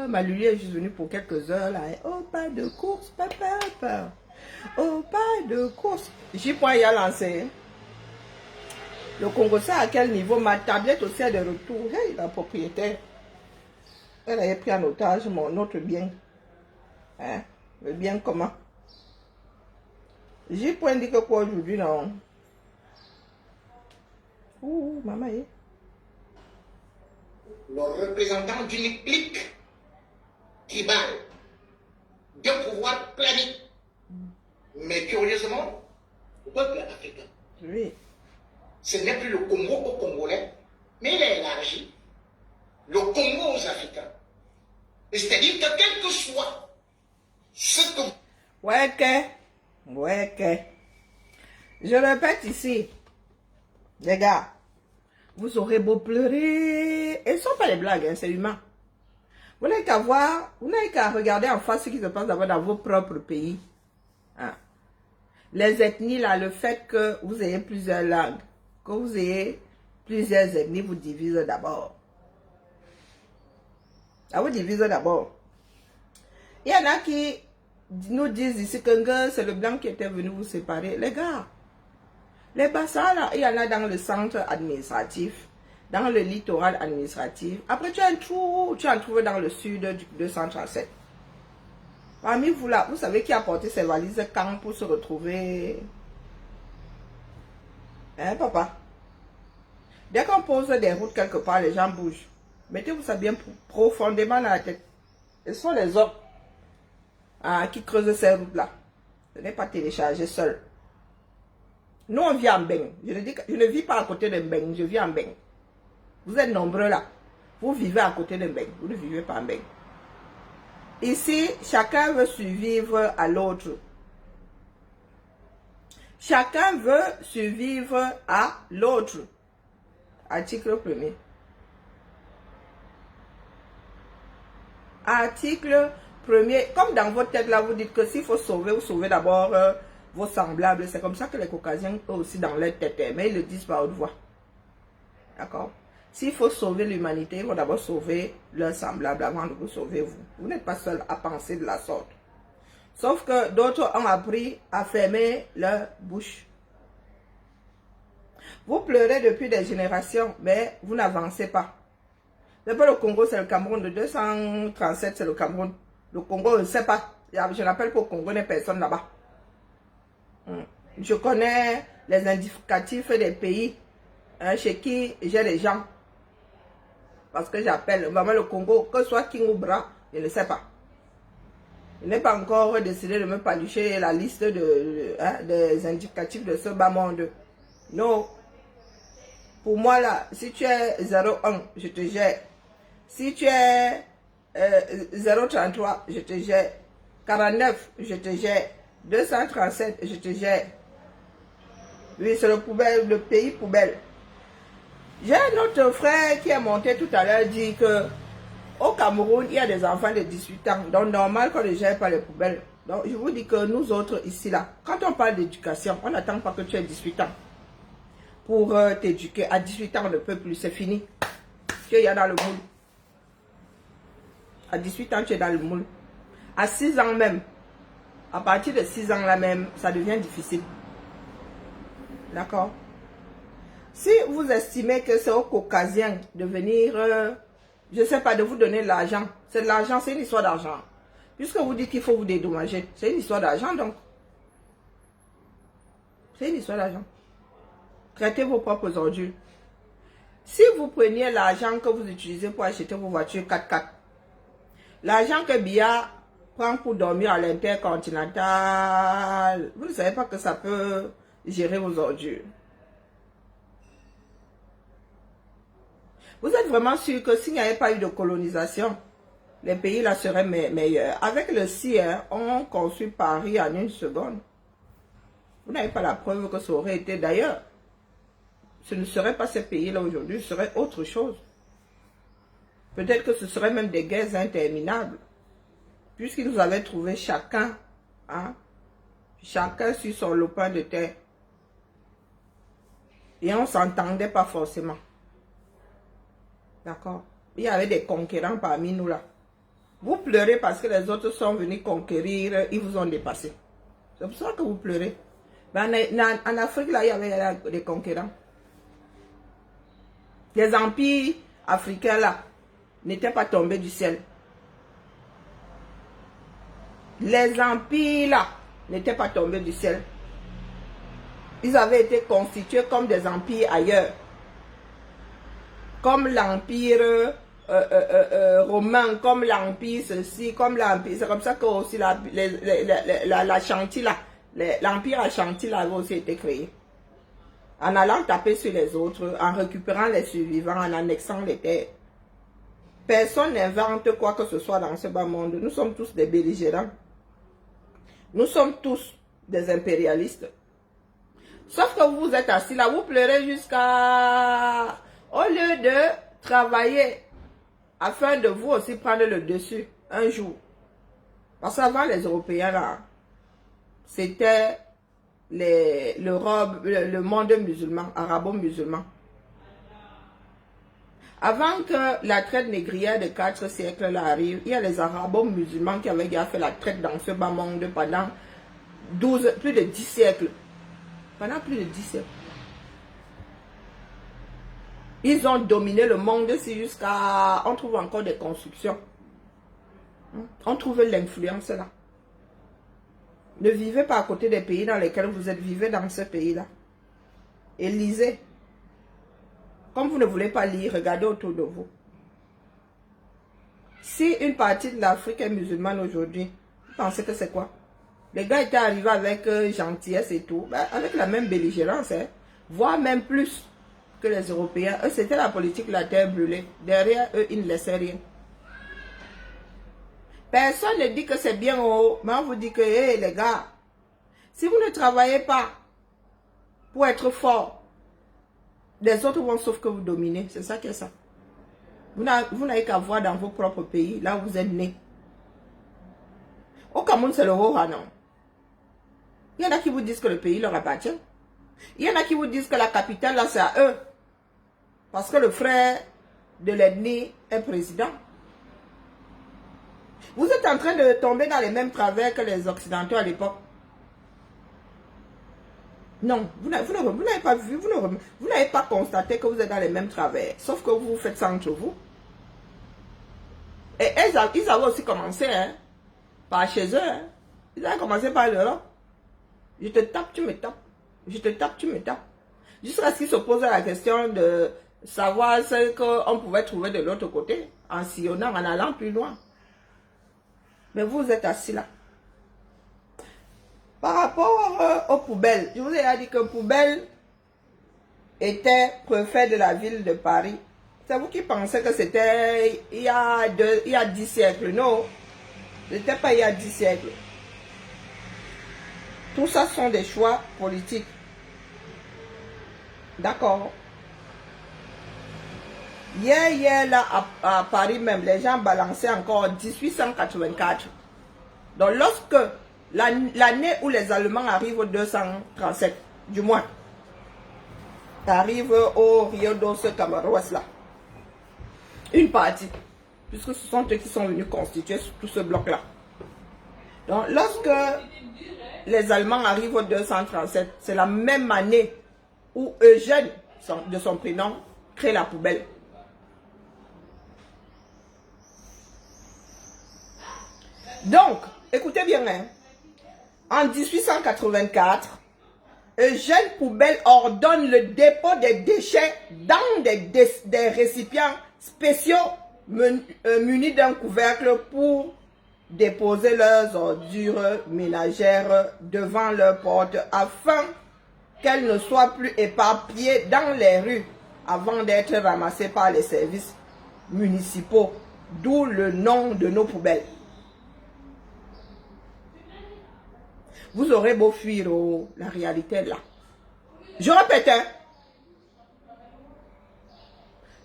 Ma Lulu est juste venue pour quelques heures là. Oh, pas de course, papa. Oh, pas de course. J'y point y a lancé. Le Congo, ça à quel niveau? Ma tablette aussi est de retour. Hey, la propriétaire. Elle avait pris en otage mon autre bien. Hein? Le bien comment? J'y point dit que quoi aujourd'hui, non? Ouh, maman, le représentant d'une clique tribale d'un pouvoir planique. Mais curieusement, le peuple africain, oui. Ce n'est plus le Congo aux Congolais, mais il est élargi. Le Congo aux Africains. C'est-à-dire que quel que soit ce que... Ouais, que. Je répète ici, les gars, vous aurez beau pleurer, et ce ne sont pas les blagues, hein, c'est humain. Vous n'avez qu'à voir, vous n'avez qu'à regarder en face ce qui se passe d'abord dans vos propres pays. Hein. Les ethnies, là, le fait que vous ayez plusieurs langues, que vous ayez plusieurs ethnies, vous divise d'abord. Ça vous divise d'abord. Il y en a qui nous disent ici que c'est le blanc qui était venu vous séparer. Les gars, les bassins là, il y en a dans le centre administratif, dans le littoral administratif. Après, tu en trouves dans le sud du 237. Parmi vous là, vous savez qui a porté ses valises quand pour se retrouver? Hein, papa? Dès qu'on pose des routes quelque part, les gens bougent. Mettez-vous ça bien profondément dans la tête. Ce sont les hommes qui creusent ces routes-là. Ce n'est pas téléchargé seul. Nous, on vit en Beng. Je ne vis pas à côté de Beng, je vis en Beng. Vous êtes nombreux là. Vous vivez à côté de Beng. Vous ne vivez pas en Beng. Ici, chacun veut survivre à l'autre. Chacun veut survivre à l'autre. Article 1er. Article 1er. Comme dans votre tête là, vous dites que s'il faut sauver, vous sauvez d'abord vos semblables. C'est comme ça que les Caucasiens eux aussi dans leur tête. Mais ils le disent par haute voix. D'accord? S'il faut sauver l'humanité, il faut d'abord sauver leurs semblables avant de vous sauver vous. Vous n'êtes pas seul à penser de la sorte. Sauf que d'autres ont appris à fermer leur bouche. Vous pleurez depuis des générations, mais vous n'avancez pas. C'est pas le Congo, c'est le Cameroun. Le 237, c'est le Cameroun. Le Congo, je ne sais pas. Je n'appelle qu'au Congo, il n'y a personne là-bas. Je connais les indicatifs des pays chez qui j'ai des gens. Parce que j'appelle vraiment le Congo, que ce soit King ou Bra, je ne sais pas. Je n'ai pas encore décidé de me palucher la liste des indicatifs de ce bas monde. Non. Pour moi, là, si tu es 01, je te gère. Si tu es 033, je te gère. 49, je te gère. 237, je te gère. Oui, c'est le pays poubelle. J'ai un autre frère qui est monté tout à l'heure, dit que au Cameroun, il y a des enfants de 18 ans. Donc, normal qu'on ne gère pas les poubelles. Donc, je vous dis que nous autres, ici, là, quand on parle d'éducation, on n'attend pas que tu aies 18 ans pour t'éduquer. À 18 ans, on ne peut plus, c'est fini. Tu es dans le moule. À 18 ans, tu es dans le moule. À 6 ans même, à partir de 6 ans là même, ça devient difficile. D'accord? Si vous estimez que c'est aux Caucasiens de venir, je ne sais pas, de vous donner de l'argent, c'est de l'argent, c'est une histoire d'argent. Puisque vous dites qu'il faut vous dédommager, c'est une histoire d'argent donc. C'est une histoire d'argent. Traitez vos propres ordures. Si vous preniez l'argent que vous utilisez pour acheter vos voitures 4x4, l'argent que Bia prend pour dormir à l'intercontinental, vous ne savez pas que ça peut gérer vos ordures. Vous êtes vraiment sûr que s'il n'y avait pas eu de colonisation, les pays là seraient meilleurs. Avec le CIR, on construit Paris en une seconde. Vous n'avez pas la preuve que ça aurait été d'ailleurs. Ce ne serait pas ces pays-là aujourd'hui, ce serait autre chose. Peut-être que ce serait même des guerres interminables. Puisqu'ils nous avaient trouvé chacun, chacun sur son lopin de terre. Et on ne s'entendait pas forcément. D'accord? Il y avait des conquérants parmi nous là. Vous pleurez parce que les autres sont venus conquérir, ils vous ont dépassé. C'est pour ça que vous pleurez. Mais en Afrique, là, il y avait des conquérants. Les empires africains, là, n'étaient pas tombés du ciel. Les empires, là, n'étaient pas tombés du ciel. Ils avaient été constitués comme des empires ailleurs. Comme l'empire romain, comme l'empire ceci, comme l'empire... C'est comme ça que aussi la Chantilly, là, l'empire Ashanti là avait aussi été créé. En allant taper sur les autres, en récupérant les survivants, en annexant les terres. Personne n'invente quoi que ce soit dans ce bas monde. Nous sommes tous des belligérants. Nous sommes tous des impérialistes. Sauf que vous êtes assis là, vous pleurez jusqu'à... Au lieu de travailler afin de vous aussi prendre le dessus un jour. Parce qu'avant les Européens là, c'était le monde musulman, arabo-musulman. Avant que la traite négrière de 4 siècles là arrive, il y a les arabo-musulmans qui avaient déjà fait la traite dans ce bas monde pendant plus de 10 siècles. Pendant plus de 10 siècles. Ils ont dominé le monde jusqu'à... On trouve encore des constructions. On trouve l'influence là. Ne vivez pas à côté des pays dans lesquels vous êtes. Vivez dans ce pays-là. Et lisez. Comme vous ne voulez pas lire, regardez autour de vous. Si une partie de l'Afrique est musulmane aujourd'hui, vous pensez que c'est quoi? Les gars étaient arrivés avec gentillesse et tout. Ben, avec la même belligérance. Hein, voire même plus que les Européens. Eux, c'était la politique de la terre brûlée. Derrière eux, ils ne laissaient rien. Personne ne dit que c'est bien haut, mais on vous dit que, hey, les gars, si vous ne travaillez pas pour être fort, les autres vont sauf que vous dominez. C'est ça qui est ça. Vous n'avez qu'à voir dans vos propres pays, là où vous êtes nés. Au Cameroun, c'est le Roha, non? Il y en a qui vous disent que le pays leur appartient. Il y en a qui vous disent que la capitale, là, c'est à eux. Parce que le frère de l'ethnie est président. Vous êtes en train de tomber dans les mêmes travers que les Occidentaux à l'époque. Non, vous n'avez pas vu, vous n'avez pas constaté que vous êtes dans les mêmes travers. Sauf que vous faites ça entre vous. Et ils avaient aussi commencé, hein, par chez eux. Hein. Ils avaient commencé par l'Europe. Je te tape, tu me tapes. Je te tape, tu me tapes. Jusqu'à ce qu'ils se posent la question de savoir ce qu'on pouvait trouver de l'autre côté, en sillonnant, en allant plus loin. Mais vous êtes assis là. Par rapport aux poubelles, je vous ai dit que Poubelle était préfet de la ville de Paris. C'est vous qui pensez que c'était il y a 10 siècles. Non, ce n'était pas il y a 10 siècles. Tout ça sont des choix politiques. D'accord. Hier, là, à Paris même, les gens balançaient encore 1884. Donc, lorsque l'année où les Allemands arrivent au 237, du moins, arrivent au Rio dos Camaroas, là, une partie, puisque ce sont eux qui sont venus constituer tout ce bloc-là. Donc, lorsque les Allemands arrivent au 237, c'est la même année où Eugène, de son prénom, crée la poubelle. Donc, écoutez bien, hein, en 1884, Eugène Poubelle ordonne le dépôt des déchets dans des récipients spéciaux munis d'un couvercle pour déposer leurs ordures ménagères devant leur porte afin qu'elles ne soient plus éparpillées dans les rues avant d'être ramassées par les services municipaux, d'où le nom de nos poubelles. Vous aurez beau fuir, oh, la réalité est là. Je répète, hein,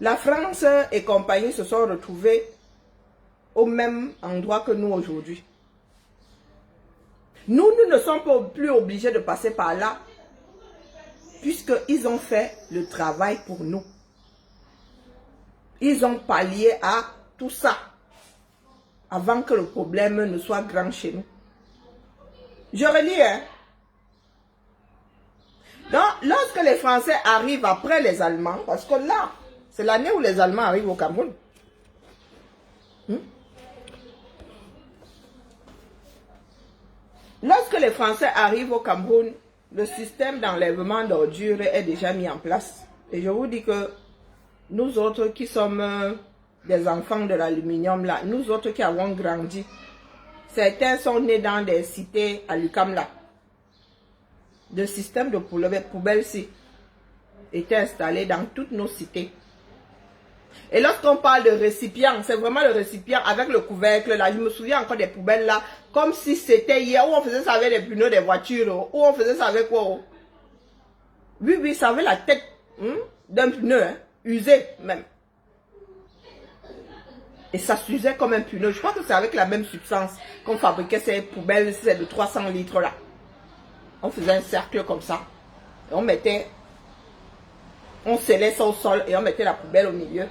la France et compagnie se sont retrouvés au même endroit que nous aujourd'hui. Nous ne sommes plus obligés de passer par là, puisqu'ils ont fait le travail pour nous. Ils ont pallié à tout ça. avant que le problème ne soit grand chez nous. Je relis, hein. Donc, lorsque les Français arrivent après les Allemands, parce que là, c'est l'année où les Allemands arrivent au Cameroun. Lorsque les Français arrivent au Cameroun, le système d'enlèvement d'ordures est déjà mis en place. Et je vous dis que nous autres qui sommes des enfants de l'aluminium là, nous autres qui avons grandi, certains sont nés dans des cités à l'UQAM là. Le système de poubelle-ci était installé dans toutes nos cités. Et lorsqu'on parle de récipient, c'est vraiment le récipient avec le couvercle là. Je me souviens encore des poubelles là, comme si c'était hier où on faisait ça avec les pneus des voitures, où on faisait ça avec quoi? Oui, ça avait la tête d'un pneu, hein, usé même. Et ça s'usait comme un pneu. Je crois que c'est avec la même substance qu'on fabriquait ces poubelles, c'est de 300 litres là. On faisait un cercle comme ça. Et on scellait ça au sol et on mettait la poubelle au milieu.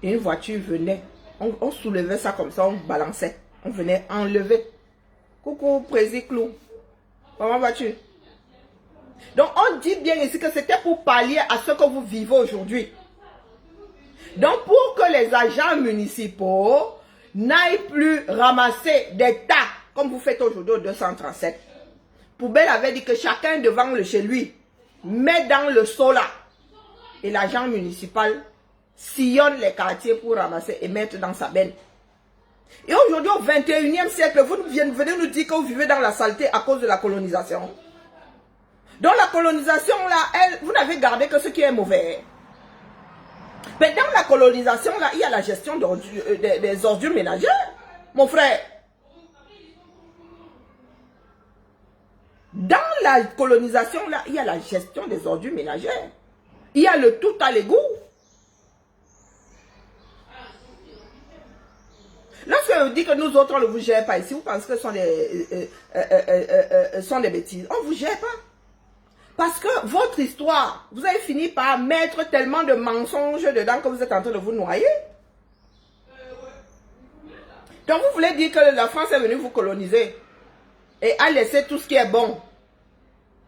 Et une voiture venait. On soulevait ça comme ça, on balançait. On venait enlever. Coucou, Président Clou. Comment vas-tu? Donc, on dit bien ici que c'était pour pallier à ce que vous vivez aujourd'hui. Donc, pour que les agents municipaux n'aillent plus ramasser des tas, comme vous faites aujourd'hui au 237. Poubelle avait dit que chacun devant le chez lui met dans le seau là. Et l'agent municipal sillonne les quartiers pour ramasser et mettre dans sa benne. Et aujourd'hui, au 21e siècle, vous venez nous dire que vous vivez dans la saleté à cause de la colonisation. Donc la colonisation là, vous n'avez gardé que ce qui est mauvais. Mais dans la colonisation là, il y a la gestion des ordures ménagères, mon frère. Dans la colonisation là, il y a la gestion des ordures ménagères. Il y a le tout à l'égout. Lorsque je vous dis que nous autres, on ne vous gère pas ici, vous pensez que ce sont des bêtises. On ne vous gère pas. Parce que votre histoire, vous avez fini par mettre tellement de mensonges dedans que vous êtes en train de vous noyer. Donc vous voulez dire que la France est venue vous coloniser et a laissé tout ce qui est bon,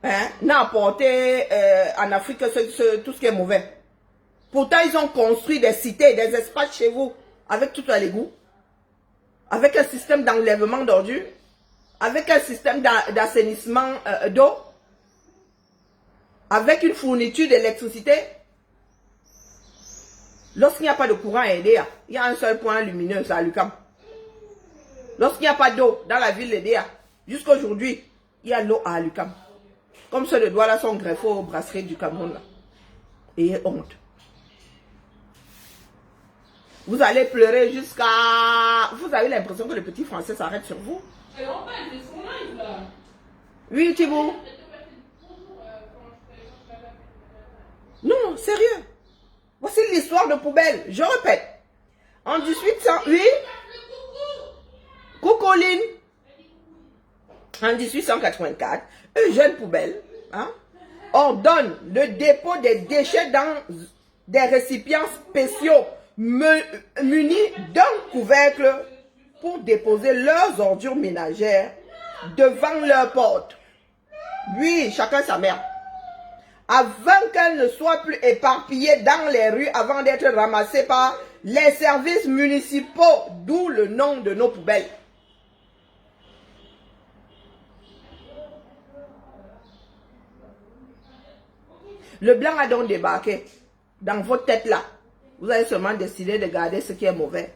hein, n'a apporté en Afrique tout ce qui est mauvais. Pourtant, ils ont construit des cités, des espaces chez vous, avec tout à l'égout, avec un système d'enlèvement d'ordures, avec un système d'assainissement d'eau, avec une fourniture d'électricité. Lorsqu'il n'y a pas de courant à Edea, il y a un seul point lumineux, c'est à l'UQAM. Lorsqu'il n'y a pas d'eau dans la ville d'Edea, jusqu'à aujourd'hui, il y a l'eau à l'UQAM. Comme ceux de doigts là sont greffés aux brasseries du Cameroun. Là. Et honte. Vous allez pleurer jusqu'à... Vous avez l'impression que les petits Français s'arrêtent sur vous. Oui, Thibaut. Non, sérieux. Voici l'histoire de poubelle. Je répète. En 1808, Coucoline. En 1884, Eugène Poubelle ordonne le dépôt des déchets dans des récipients spéciaux munis d'un couvercle pour déposer leurs ordures ménagères devant leur porte. Oui, chacun sa mère. Afin qu'elles ne soient plus éparpillées dans les rues avant d'être ramassées par les services municipaux, d'où le nom de nos poubelles. Le blanc a donc débarqué dans votre tête là. Vous avez seulement décidé de garder ce qui est mauvais.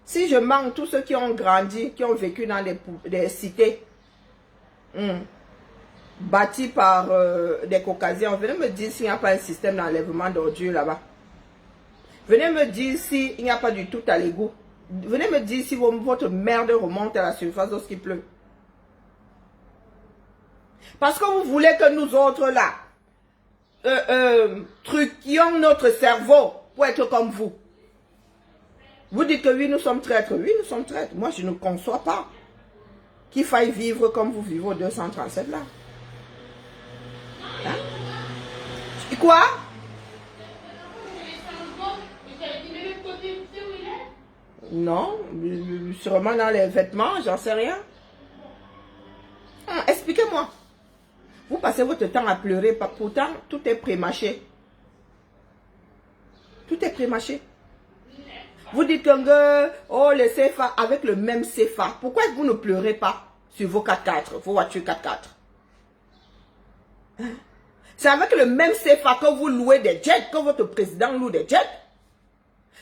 Si je manque tous ceux qui ont grandi, qui ont vécu dans des cités bâties par des Caucasiens, venez me dire s'il n'y a pas un système d'enlèvement d'ordures là-bas. Venez me dire s'il n'y a pas du tout à l'égout. Venez me dire si votre merde remonte à la surface lorsqu'il pleut. Parce que vous voulez que nous autres là, truquions notre cerveau pour être comme vous. Vous dites que oui, nous sommes traîtres. Oui, nous sommes traîtres. Moi, je ne conçois pas qu'il faille vivre comme vous vivez au 237 là. Hein? Quoi? Non, sûrement dans les vêtements, j'en sais rien. Ah, expliquez-moi. Vous passez votre temps à pleurer, pourtant tout est prémâché. Tout est prémâché. Vous dites que, oh, le CFA, avec le même CFA, pourquoi vous ne pleurez pas sur vos 4x4, vos voitures 4x4? Hein? C'est avec le même CFA que vous louez des jets, que votre président loue des jets.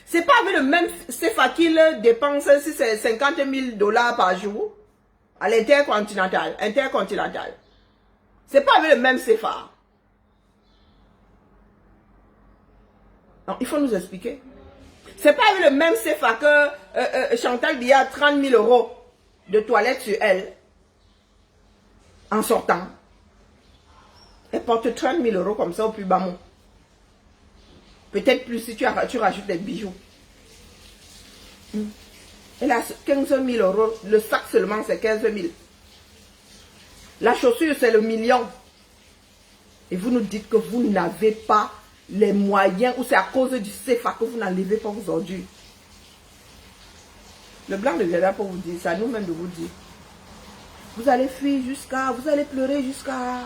C'est pas avec le même CFA qu'il dépense, si c'est 50 000 $ par jour, à l'intercontinental, intercontinental. C'est pas avec le même CFA. Non, il faut nous expliquer. C'est pas avec le même CFA que Chantal Biya a 30 000 € de toilette sur elle en sortant. Elle porte 30 000 € comme ça au plus bas mot. Peut-être plus si tu rajoutes des bijoux. Elle a 15 000 €. Le sac seulement c'est 15 000. La chaussure c'est le million. Et vous nous dites que vous n'avez pas les moyens, ou c'est à cause du CFA que vous n'enlevez pas vos ordures. Le blanc ne vient pas pour vous dire, c'est à nous-mêmes de vous dire. Vous allez fuir jusqu'à, vous allez pleurer jusqu'à...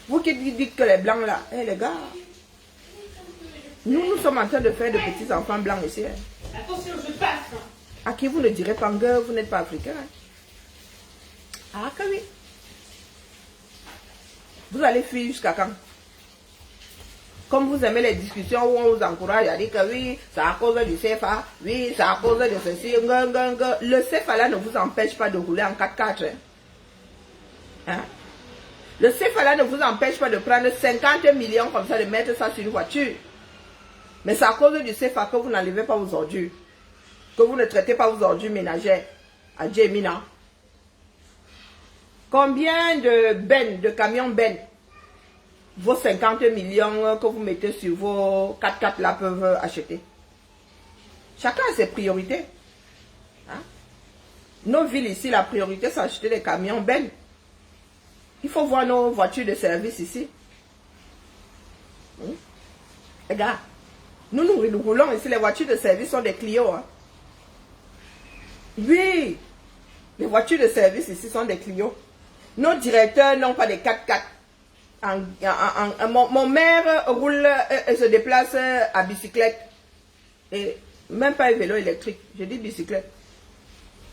Vous qui dites que les blancs là, hé les gars, nous sommes en train de faire de petits enfants blancs ici. Hein. Attention, je passe. À qui vous ne direz pas que vous n'êtes pas africain. Hein. Ah que oui. Vous allez fuir jusqu'à quand? Comme vous aimez les discussions où on vous encourage à dire que oui, c'est à cause du CFA, oui, c'est à cause de ceci, le CFA là ne vous empêche pas de rouler en 4x4. Hein? Le CFA là ne vous empêche pas de prendre 50 millions comme ça, de mettre ça sur une voiture. Mais c'est à cause du CFA que vous n'enlevez pas vos ordures. Que vous ne traitez pas vos ordures ménagères à Djemina. Combien de camions Ben, vos 50 millions que vous mettez sur vos 4x4 là peuvent acheter? Chacun a ses priorités. Hein? Nos villes ici, la priorité c'est acheter des camions Ben. Il faut voir nos voitures de service ici. Regarde, nous roulons ici, les voitures de service sont des Clio. Hein? Oui, les voitures de service ici sont des Clio. Nos directeurs n'ont pas de 4x4. Mon maire roule et se déplace à bicyclette. Et même pas un vélo électrique. Je dis bicyclette.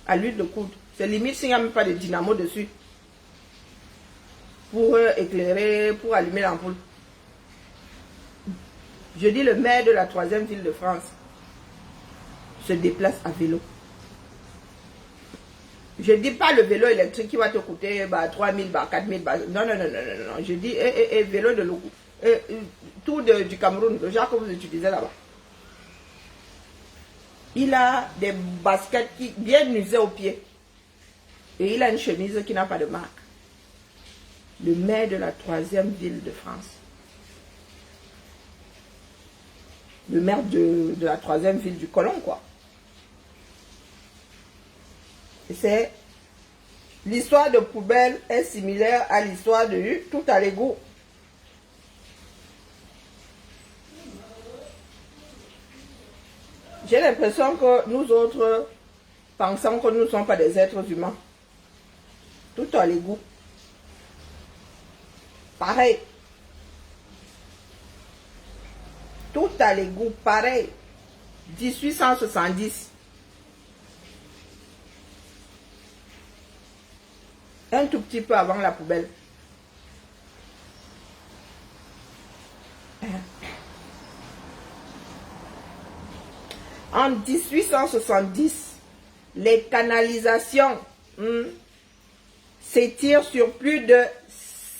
À l'huile de coude. C'est limite s'il n'y a même pas de dynamo dessus. Pour éclairer, pour allumer l'ampoule. Je dis le maire de la 3e ville de France se déplace à vélo. Je ne dis pas le vélo électrique qui va te coûter 3 000 $, 4 000 $. Non. Je dis vélo de l'eau. Tout du Cameroun, le genre que vous utilisez là-bas. Il a des baskets qui bien usées aux pieds. Et il a une chemise qui n'a pas de marque. Le maire de la 3e ville de France. Le maire de la 3e ville du Colon, quoi. C'est l'histoire de poubelle est similaire à l'histoire de tout à l'égout. J'ai l'impression que nous autres pensons que nous ne sommes pas des êtres humains. Tout à l'égout. Pareil. Tout à l'égout, pareil. 1870. Un tout petit peu avant la poubelle. En 1870, les canalisations s'étirent sur plus de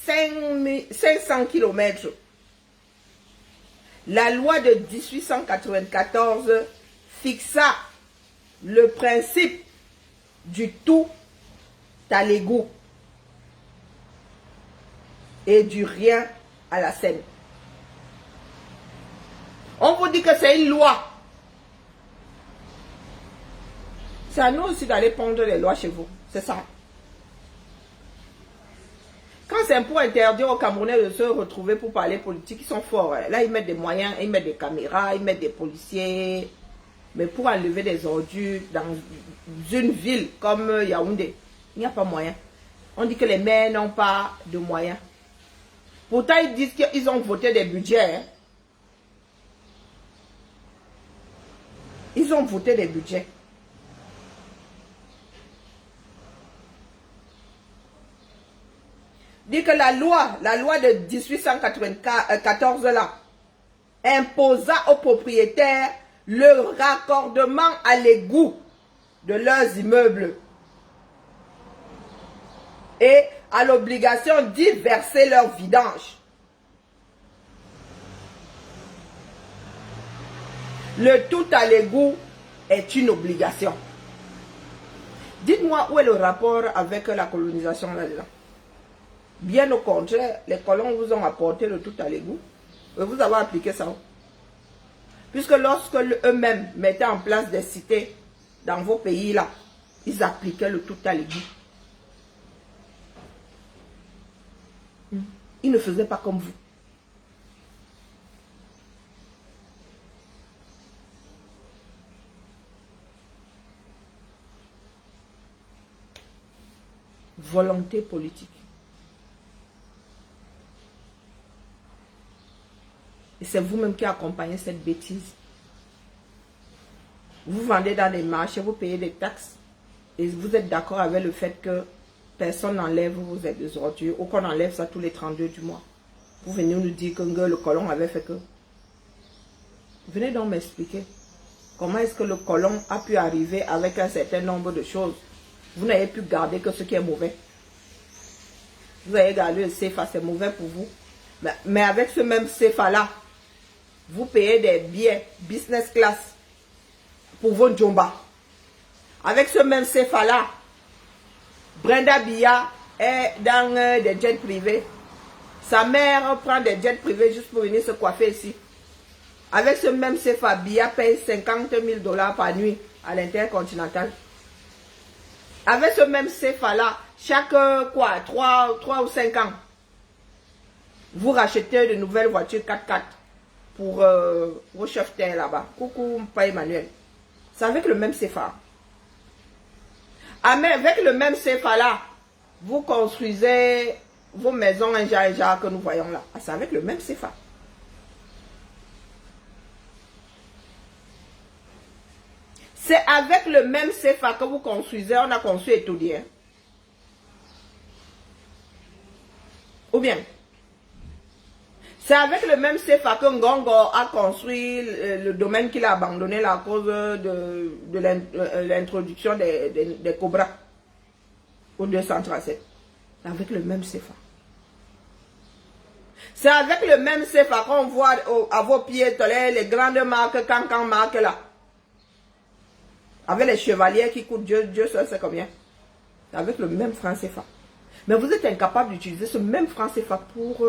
500 km. La loi de 1894 fixa le principe du tout à l'égout et du rien à la scène. On vous dit que c'est une loi. C'est à nous aussi d'aller pondre les lois chez vous. C'est ça. Quand c'est pour interdire aux Camerounais de se retrouver pour parler politique, ils sont forts. Là, ils mettent des moyens, ils mettent des caméras, ils mettent des policiers. Mais pour enlever des ordures dans une ville comme Yaoundé, il n'y a pas moyen. On dit que les maires n'ont pas de moyens. Pourtant, ils disent qu'ils ont voté des budgets. Hein. Ils ont voté des budgets. Dit que la loi de 1894 là, imposa aux propriétaires le raccordement à l'égout de leurs immeubles et à l'obligation d'y verser leur vidange. Le tout à l'égout est une obligation. Dites-moi où est le rapport avec la colonisation là-dedans. Bien au contraire, les colons vous ont apporté le tout à l'égout. Vous avez appliqué ça. Puisque lorsque eux-mêmes mettaient en place des cités dans vos pays là, ils appliquaient le tout à l'égout. Ils ne faisaient pas comme vous. Volonté politique. Et c'est vous-même qui accompagnez cette bêtise. Vous vendez dans des marchés, vous payez des taxes. Et vous êtes d'accord avec le fait que personne n'enlève vos ordures ou qu'on enlève ça tous les 32 du mois. Vous venez nous dire que le colon avait fait que. Venez donc m'expliquer. Comment est-ce que le colon a pu arriver avec un certain nombre de choses? Vous n'avez pu garder que ce qui est mauvais. Vous avez gardé le CFA, c'est mauvais pour vous. Mais avec ce même CFA-là, vous payez des billets business class pour vos djomba. Avec ce même CFA-là, Brenda Bia est dans des jets privés. Sa mère prend des jets privés juste pour venir se coiffer ici. Avec ce même CFA, Bia paye 50 000 $ par nuit à l'Intercontinental. Avec ce même CFA-là, chaque 3 ou 5 ans, vous rachetez de nouvelles voitures 4x4 pour vos chefs-terre là-bas. Coucou, pas Emmanuel. C'est avec le même CFA. Avec le même CFA là, vous construisez vos maisons un genre que nous voyons là. C'est avec le même CFA. C'est avec le même CFA que vous construisez, on a construit Etodien. Ou bien, c'est avec le même CFA que Ngongo a construit le domaine qu'il a abandonné là, à cause de l'introduction des cobras au 237. C'est avec le même CFA. C'est avec le même CFA qu'on voit à vos pieds les grandes marques, Cancan marques là. Avec les chevaliers qui coûtent Dieu seul sait combien. C'est avec le même franc CFA. Mais vous êtes incapable d'utiliser ce même franc CFA pour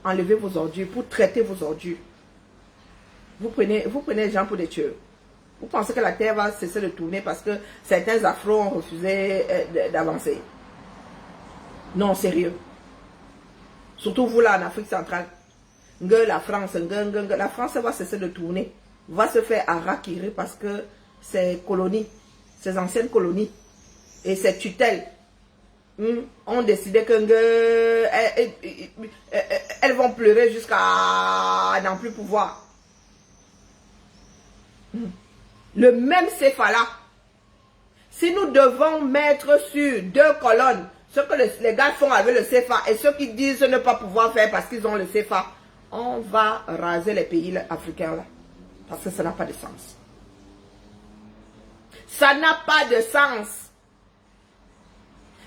enlever vos ordures, pour traiter vos ordures. Vous prenez les gens pour des tueurs. Vous pensez que la terre va cesser de tourner parce que certains afros ont refusé d'avancer. Non, sérieux. Surtout vous là en Afrique centrale. La France va cesser de tourner. Va se faire harakiri parce que ces colonies, ces anciennes colonies et ces tutelles ont décidé que elles vont pleurer jusqu'à n'en plus pouvoir. Le même CFA là, si nous devons mettre sur 2 colonnes ce que les gars font avec le CFA et ceux qui disent ne pas pouvoir faire parce qu'ils ont le CFA, on va raser les pays africains là. Parce que ça n'a pas de sens. Ça n'a pas de sens.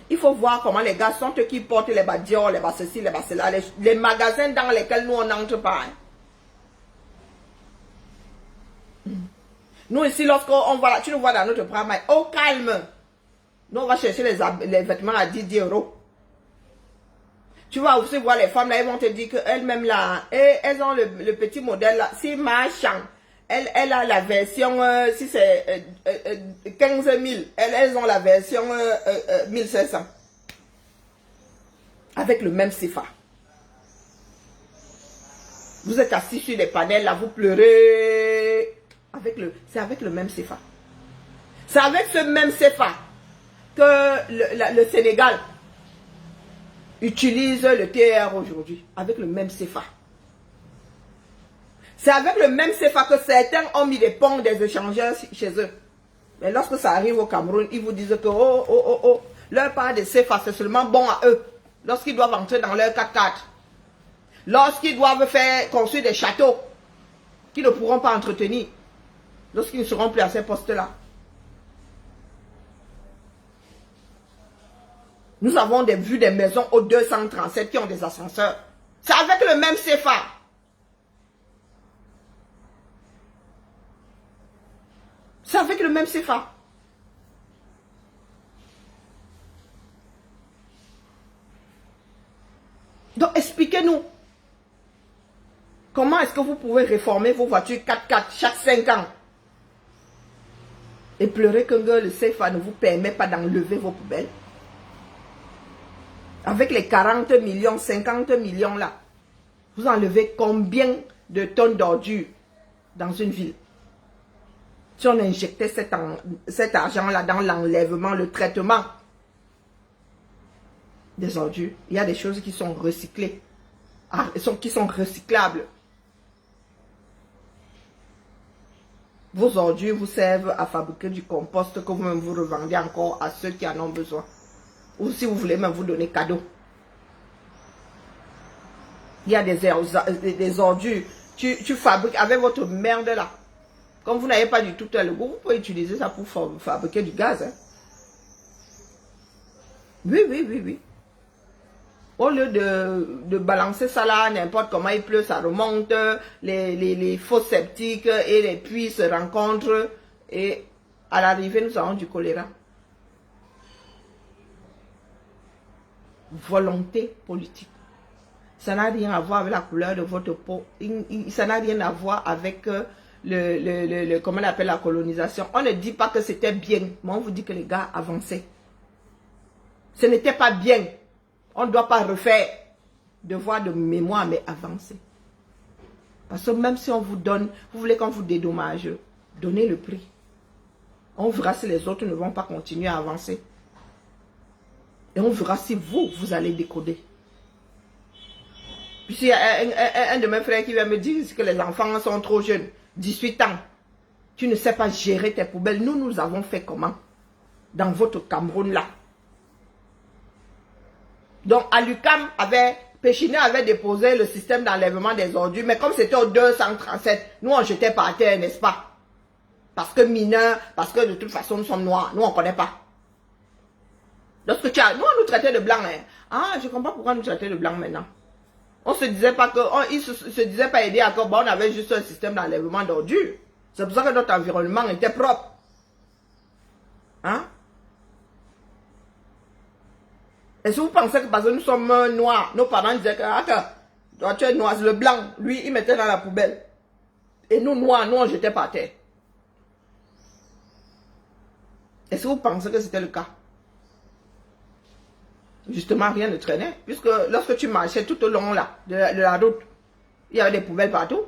Il faut voir comment les gars sont eux qui portent les bas Dior, les bas ceci, les bas cela, les magasins dans lesquels nous on n'entre pas. Nous ici, lorsqu'on va, tu nous vois dans notre programme, au calme. Nous on va chercher les vêtements à 10 €. Tu vas aussi voir les femmes là, elles vont te dire qu'elles-mêmes là, elles ont le petit modèle là. Si marchand, elle a la version, si c'est 15 000, elles ont la version 1500. Avec le même CFA. Vous êtes assis sur des panels là, vous pleurez. C'est avec le même CFA. C'est avec ce même CFA que le Sénégal utilise le TER aujourd'hui. Avec le même CFA. C'est avec le même CFA que certains ont mis des ponts des échangeurs chez eux. Mais lorsque ça arrive au Cameroun, ils vous disent que leur part de CFA, c'est seulement bon à eux. Lorsqu'ils doivent entrer dans leur 4x4. Lorsqu'ils doivent faire construire des châteaux qu'ils ne pourront pas entretenir. Lorsqu'ils ne seront plus à ces postes-là. Nous avons vu des maisons aux 237 qui ont des ascenseurs. C'est avec le même CFA. C'est avec le même CFA. Donc, expliquez-nous. Comment est-ce que vous pouvez réformer vos voitures 4x4 chaque 5 ans? Et pleurer que le CFA ne vous permet pas d'enlever vos poubelles? Avec les 40 millions, 50 millions là, vous enlevez combien de tonnes d'ordures dans une ville? Si on injectait cet argent-là dans l'enlèvement, le traitement des ordures, il y a des choses qui sont recyclées, qui sont recyclables. Vos ordures vous servent à fabriquer du compost que vous-même vous revendez encore à ceux qui en ont besoin. Ou si vous voulez même vous donner cadeau. Il y a des ordures. Tu fabriques avec votre merde là. Comme vous n'avez pas du tout le goût, vous pouvez utiliser ça pour fabriquer du gaz. Hein. Oui. Au lieu de balancer ça là, n'importe comment il pleut, ça remonte, les fosses septiques et les puits se rencontrent. Et à l'arrivée, nous avons du choléra. Volonté politique. Ça n'a rien à voir avec la couleur de votre peau. Ça n'a rien à voir avec comment on appelle la colonisation. On ne dit pas que c'était bien, mais on vous dit que les gars avançaient. Ce n'était pas bien. On ne doit pas refaire devoir de mémoire, mais avancer. Parce que même si on vous donne, vous voulez qu'on vous dédommage, donnez le prix. On verra si les autres ne vont pas continuer à avancer. Et on verra si vous allez décoder. Puis il y a un de mes frères qui vient me dire que les enfants sont trop jeunes. 18 ans. Tu ne sais pas gérer tes poubelles. Nous avons fait comment? Dans votre Cameroun là. Donc, à l'UQAM, Péchiné avait déposé le système d'enlèvement des ordures. Mais comme c'était au 237, nous on jetait par terre, n'est-ce pas? Parce que mineurs, parce que de toute façon nous sommes noirs. Nous on ne connaît pas. Lorsque nous on nous traitait de blancs. Hein. Ah, je comprends pourquoi nous traitait de blancs maintenant. On se disait pas que, ils se disaient pas aider à que, on avait juste un système d'enlèvement d'ordures. C'est pour ça que notre environnement était propre. Hein? Et si vous pensez que parce que nous sommes noirs, nos parents disaient que, toi tu es noir, le blanc, lui, il mettait dans la poubelle. Et nous, noirs, nous, on jetait par terre. Est-ce que vous pensez que c'était le cas? Justement, rien ne traînait. Puisque lorsque tu marchais tout au long là, de la route, il y avait des poubelles partout.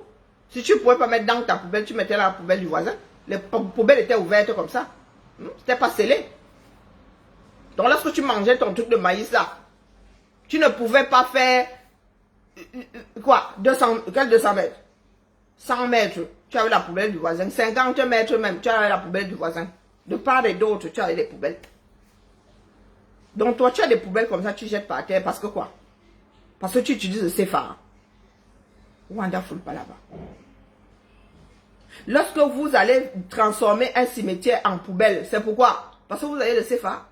Si tu ne pouvais pas mettre dans ta poubelle, tu mettais dans la poubelle du voisin. Les poubelles étaient ouvertes comme ça. C'était pas scellé. Donc lorsque tu mangeais ton truc de maïs là, tu ne pouvais pas faire quoi, 200 mètres, 100 mètres, tu avais la poubelle du voisin, 50 mètres même, tu avais la poubelle du voisin. De part et d'autre, tu avais des poubelles. Donc toi, tu as des poubelles comme ça, tu jettes par terre, parce que quoi? Parce que tu utilises le CFA. Wonderful pas là-bas. Lorsque vous allez transformer un cimetière en poubelle, c'est pourquoi? Parce que vous avez le CFA.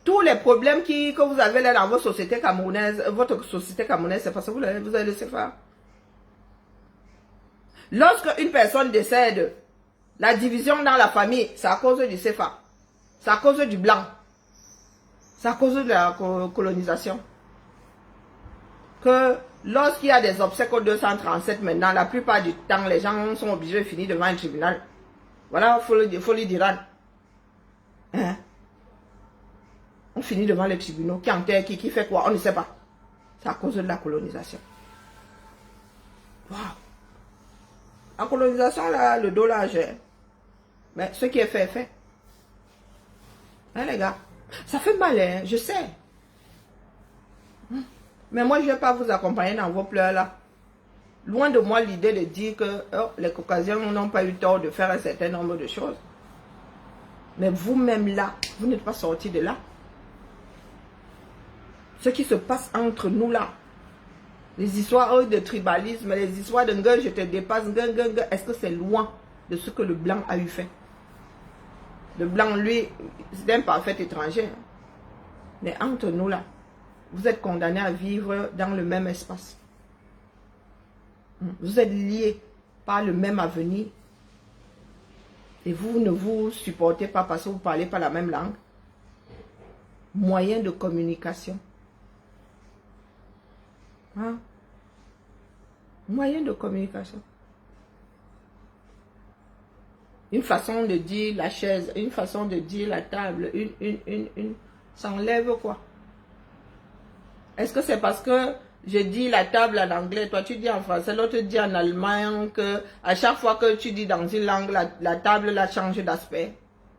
Tous les problèmes que vous avez là dans votre société camerounaise, c'est parce que vous avez le CFA. Lorsque une personne décède, la division dans la famille, c'est à cause du CFA. C'est à cause du blanc. C'est à cause de la colonisation. Que lorsqu'il y a des obsèques au 237 maintenant, la plupart du temps, les gens sont obligés de finir devant un tribunal. Voilà, folie d'Iran. Hein? On finit devant les tribunaux. Qui enterre, qui fait quoi? On ne sait pas. C'est à cause de la colonisation. Wow. En colonisation, là, le dos là, j'ai. Mais ce qui est fait, est fait. Hein, les gars? Ça fait mal, hein, je sais. Mais moi, je ne vais pas vous accompagner dans vos pleurs là. Loin de moi l'idée de dire que oh, les Caucasiens n'ont pas eu tort de faire un certain nombre de choses. Mais vous-même là, vous n'êtes pas sortis de là. Ce qui se passe entre nous là, les histoires de tribalisme, les histoires de « je te dépasse », est-ce que c'est loin de ce que le blanc a eu fait? Le blanc, lui, c'est un parfait étranger. Mais entre nous là, vous êtes condamnés à vivre dans le même espace. Vous êtes liés par le même avenir. Et vous ne vous supportez pas parce que vous ne parlez pas la même langue. Moyen de communication. Hein? Moyen de communication. Une façon de dire la chaise, une façon de dire la table, ça enlève quoi? Est-ce que c'est parce que je dis la table en anglais, toi tu dis en français, l'autre dit en allemand, que à chaque fois que tu dis dans une langue, la table là change d'aspect?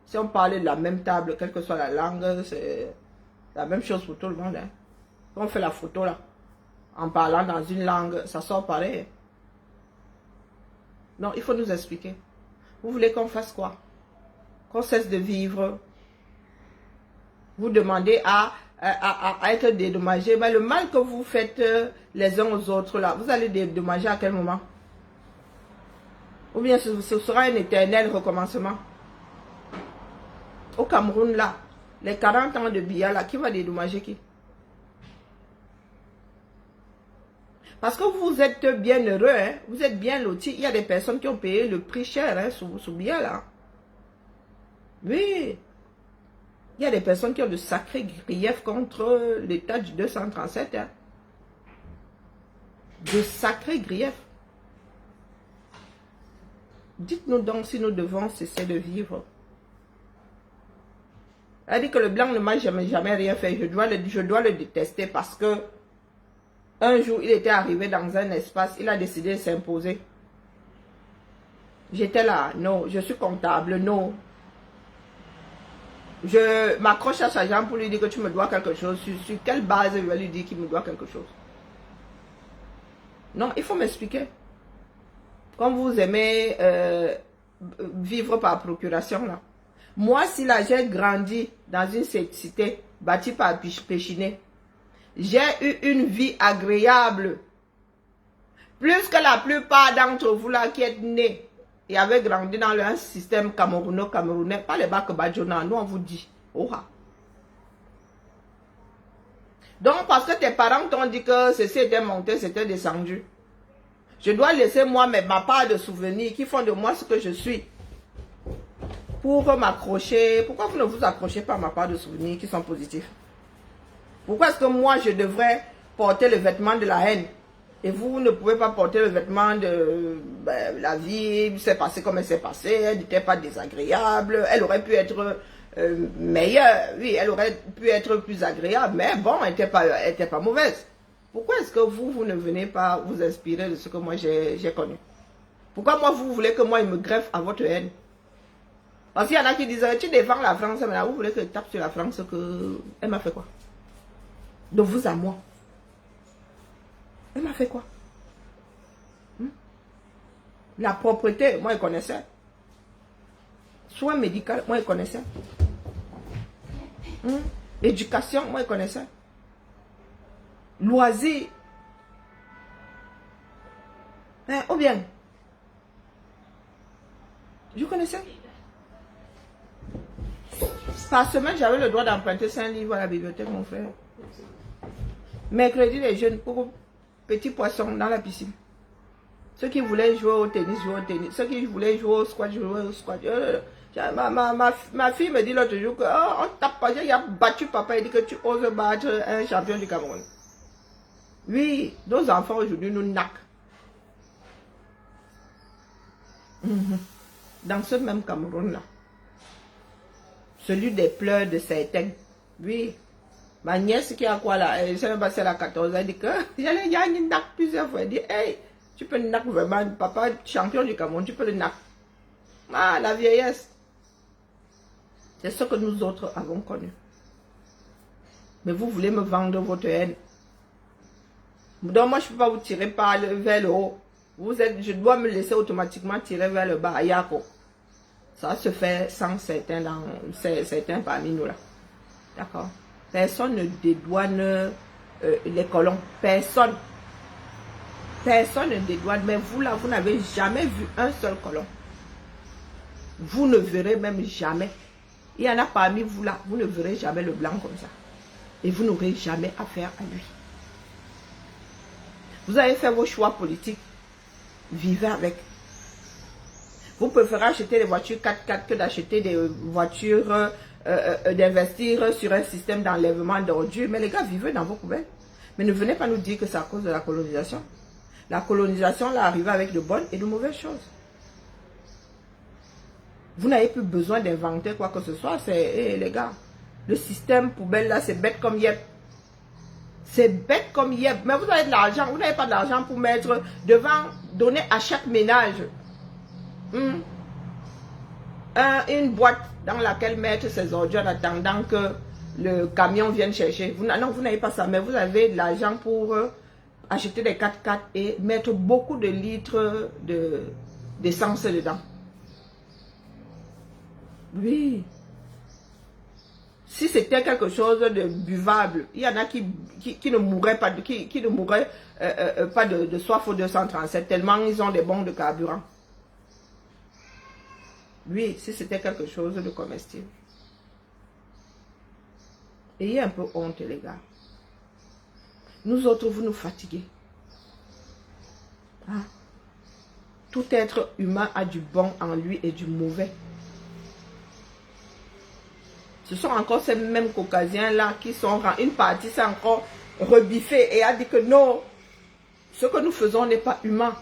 Si on parlait de la même table, quelle que soit la langue, c'est la même chose pour tout le monde. Hein. Quand on fait la photo là, en parlant dans une langue, ça sort pareil. Non, il faut nous expliquer. Vous voulez qu'on fasse quoi? Qu'on cesse de vivre? Vous demandez à être dédommagé. Mais le mal que vous faites les uns aux autres, là, vous allez dédommager à quel moment? Ou bien ce sera un éternel recommencement? Au Cameroun, là, les 40 ans de Biya, là, qui va dédommager qui? Parce que vous êtes bien heureux, hein? Vous êtes bien lotis. Il y a des personnes qui ont payé le prix cher hein, sous Biya, là. Oui. Il y a des personnes qui ont de sacrés griefs contre l'état du 237. Hein. De sacrés griefs. Dites-nous donc si nous devons cesser de vivre. Elle dit que le blanc ne m'a jamais rien fait. Je dois le détester parce que un jour, il était arrivé dans un espace, il a décidé de s'imposer. J'étais là, non. Je suis comptable, non. Je m'accroche à sa jambe pour lui dire que tu me dois quelque chose. Sur quelle base je vais lui dire qu'il me doit quelque chose? Non, il faut m'expliquer. Comme vous aimez vivre par procuration, là. Moi, si là, j'ai grandi dans une cité bâtie par Péchiné, j'ai eu une vie agréable. Plus que la plupart d'entre vous là qui êtes nés et avez grandi dans un système camerounais, pas les bacs Badjona, nous on vous dit. Oha. Donc parce que tes parents t'ont dit que ceci était monté, c'était descendu. Je dois laisser moi ma part de souvenirs qui font de moi ce que je suis. Pour m'accrocher. Pourquoi vous ne vous accrochez pas à ma part de souvenirs qui sont positifs? Pourquoi est-ce que moi je devrais porter le vêtement de la haine? Et vous ne pouvez pas porter le vêtement de la vie, c'est passé comme elle s'est passée, elle n'était pas désagréable, elle aurait pu être meilleure, oui, elle aurait pu être plus agréable, mais bon, elle n'était pas mauvaise. Pourquoi est-ce que vous ne venez pas vous inspirer de ce que moi j'ai connu? Pourquoi moi vous voulez que moi il me greffe à votre haine? Parce qu'il y en a qui disent, tu défends la France, mais là vous voulez que je tape sur la France, elle m'a fait quoi? De vous à moi. Elle m'a fait quoi? La propreté, moi, elle connaissait. Soins médicaux, moi, elle connaissait. Éducation, moi, elle connaissait. Loisirs. Ou bien, je connaissais. Par semaine, j'avais le droit d'emprunter 5 livres à la bibliothèque, mon frère. Mercredi, les jeunes, pour petits poissons dans la piscine. Ceux qui voulaient jouer au tennis, jouer au tennis. Ceux qui voulaient jouer au squat, jouer au squat. Ma fille me dit l'autre jour que on tape pas, il a battu papa, il dit que tu oses battre un champion du Cameroun. Oui, nos enfants aujourd'hui nous naquent. Dans ce même Cameroun là. Celui des pleurs de certains. Oui. Ma nièce qui a quoi là, je ne sais même pas si elle a 14 ans, elle dit que j'allais gagner une naque plusieurs fois. Elle dit, hey, Tu peux le nac vraiment, papa champion du Cameroun, tu peux le nac. Ah, la vieillesse. C'est ce que nous autres avons connu. Mais vous voulez me vendre votre haine. Donc moi, je ne peux pas vous tirer vers le haut. Je dois me laisser automatiquement tirer vers le bas. Yako. Ça se fait sans certains parmi nous là. D'accord. Personne ne dédouane les colons. Personne. Personne ne dédouane. Mais vous là, vous n'avez jamais vu un seul colon. Vous ne verrez même jamais. Il y en a parmi vous là, vous ne verrez jamais le blanc comme ça. Et vous n'aurez jamais affaire à lui. Vous avez fait vos choix politiques. Vivez avec. Vous préférez acheter des voitures 4x4 que d'acheter des voitures, d'investir sur un système d'enlèvement d'ordures. Mais les gars, vivez dans vos poubelles. Mais ne venez pas nous dire que c'est à cause de la colonisation. La colonisation, là, arrive avec de bonnes et de mauvaises choses. Vous n'avez plus besoin d'inventer quoi que ce soit. C'est, les gars, le système poubelle là, c'est bête comme yep. C'est bête comme yep. Mais vous avez de l'argent. Vous n'avez pas de l'argent pour mettre devant, donner à chaque ménage une boîte dans laquelle mettre ses ordures en attendant que le camion vienne chercher. Non, vous n'avez pas ça. Mais vous avez de l'argent pour acheter des 4x4 et mettre beaucoup de litres d'essence dedans. Oui. Si c'était quelque chose de buvable, il y en a qui ne mourraient pas, qui ne mourraient pas de soif au 237, tellement ils ont des bons de carburant. Oui, si c'était quelque chose de comestible. Ayez un peu honte, les gars. Nous autres, vous nous fatiguez. Hein? Tout être humain a du bon en lui et du mauvais. Ce sont encore ces mêmes caucasiens-là qui sont, une partie s'est encore rebiffée et a dit que non, ce que nous faisons n'est pas humain.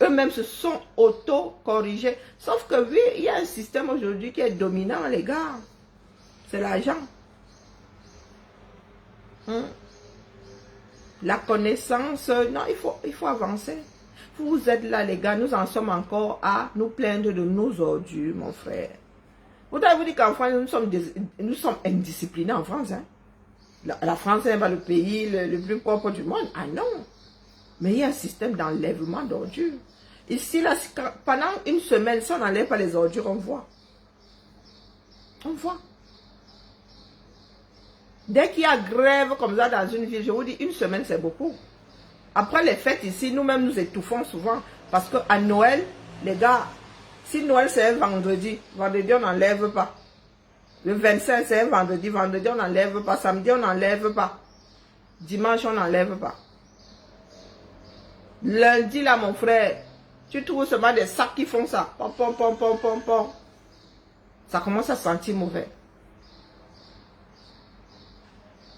Eux-mêmes se sont auto-corrigés. Sauf que oui, il y a un système aujourd'hui qui est dominant, les gars. C'est l'argent. La connaissance, non, il faut avancer. Vous êtes là, les gars, nous en sommes encore à nous plaindre de nos ordures, mon frère. Vous avez vous dit qu'en France, nous sommes indisciplinés en France. Hein? La France n'est pas le pays le plus propre du monde. Ah non. Mais il y a un système d'enlèvement d'ordures. Ici, là, pendant une semaine, si on n'enlève pas les ordures, on voit. On voit. Dès qu'il y a grève comme ça dans une ville, je vous dis, une semaine, c'est beaucoup. Après les fêtes ici, nous-mêmes, nous étouffons souvent. Parce qu'à Noël, les gars, si Noël c'est un vendredi, vendredi on n'enlève pas. Le 25 c'est un vendredi, vendredi on n'enlève pas. Samedi on n'enlève pas. Dimanche on n'enlève pas. Lundi là mon frère, tu trouves seulement des sacs qui font ça. Pom, pom, pom, pom, pom, pom. Ça commence à sentir mauvais.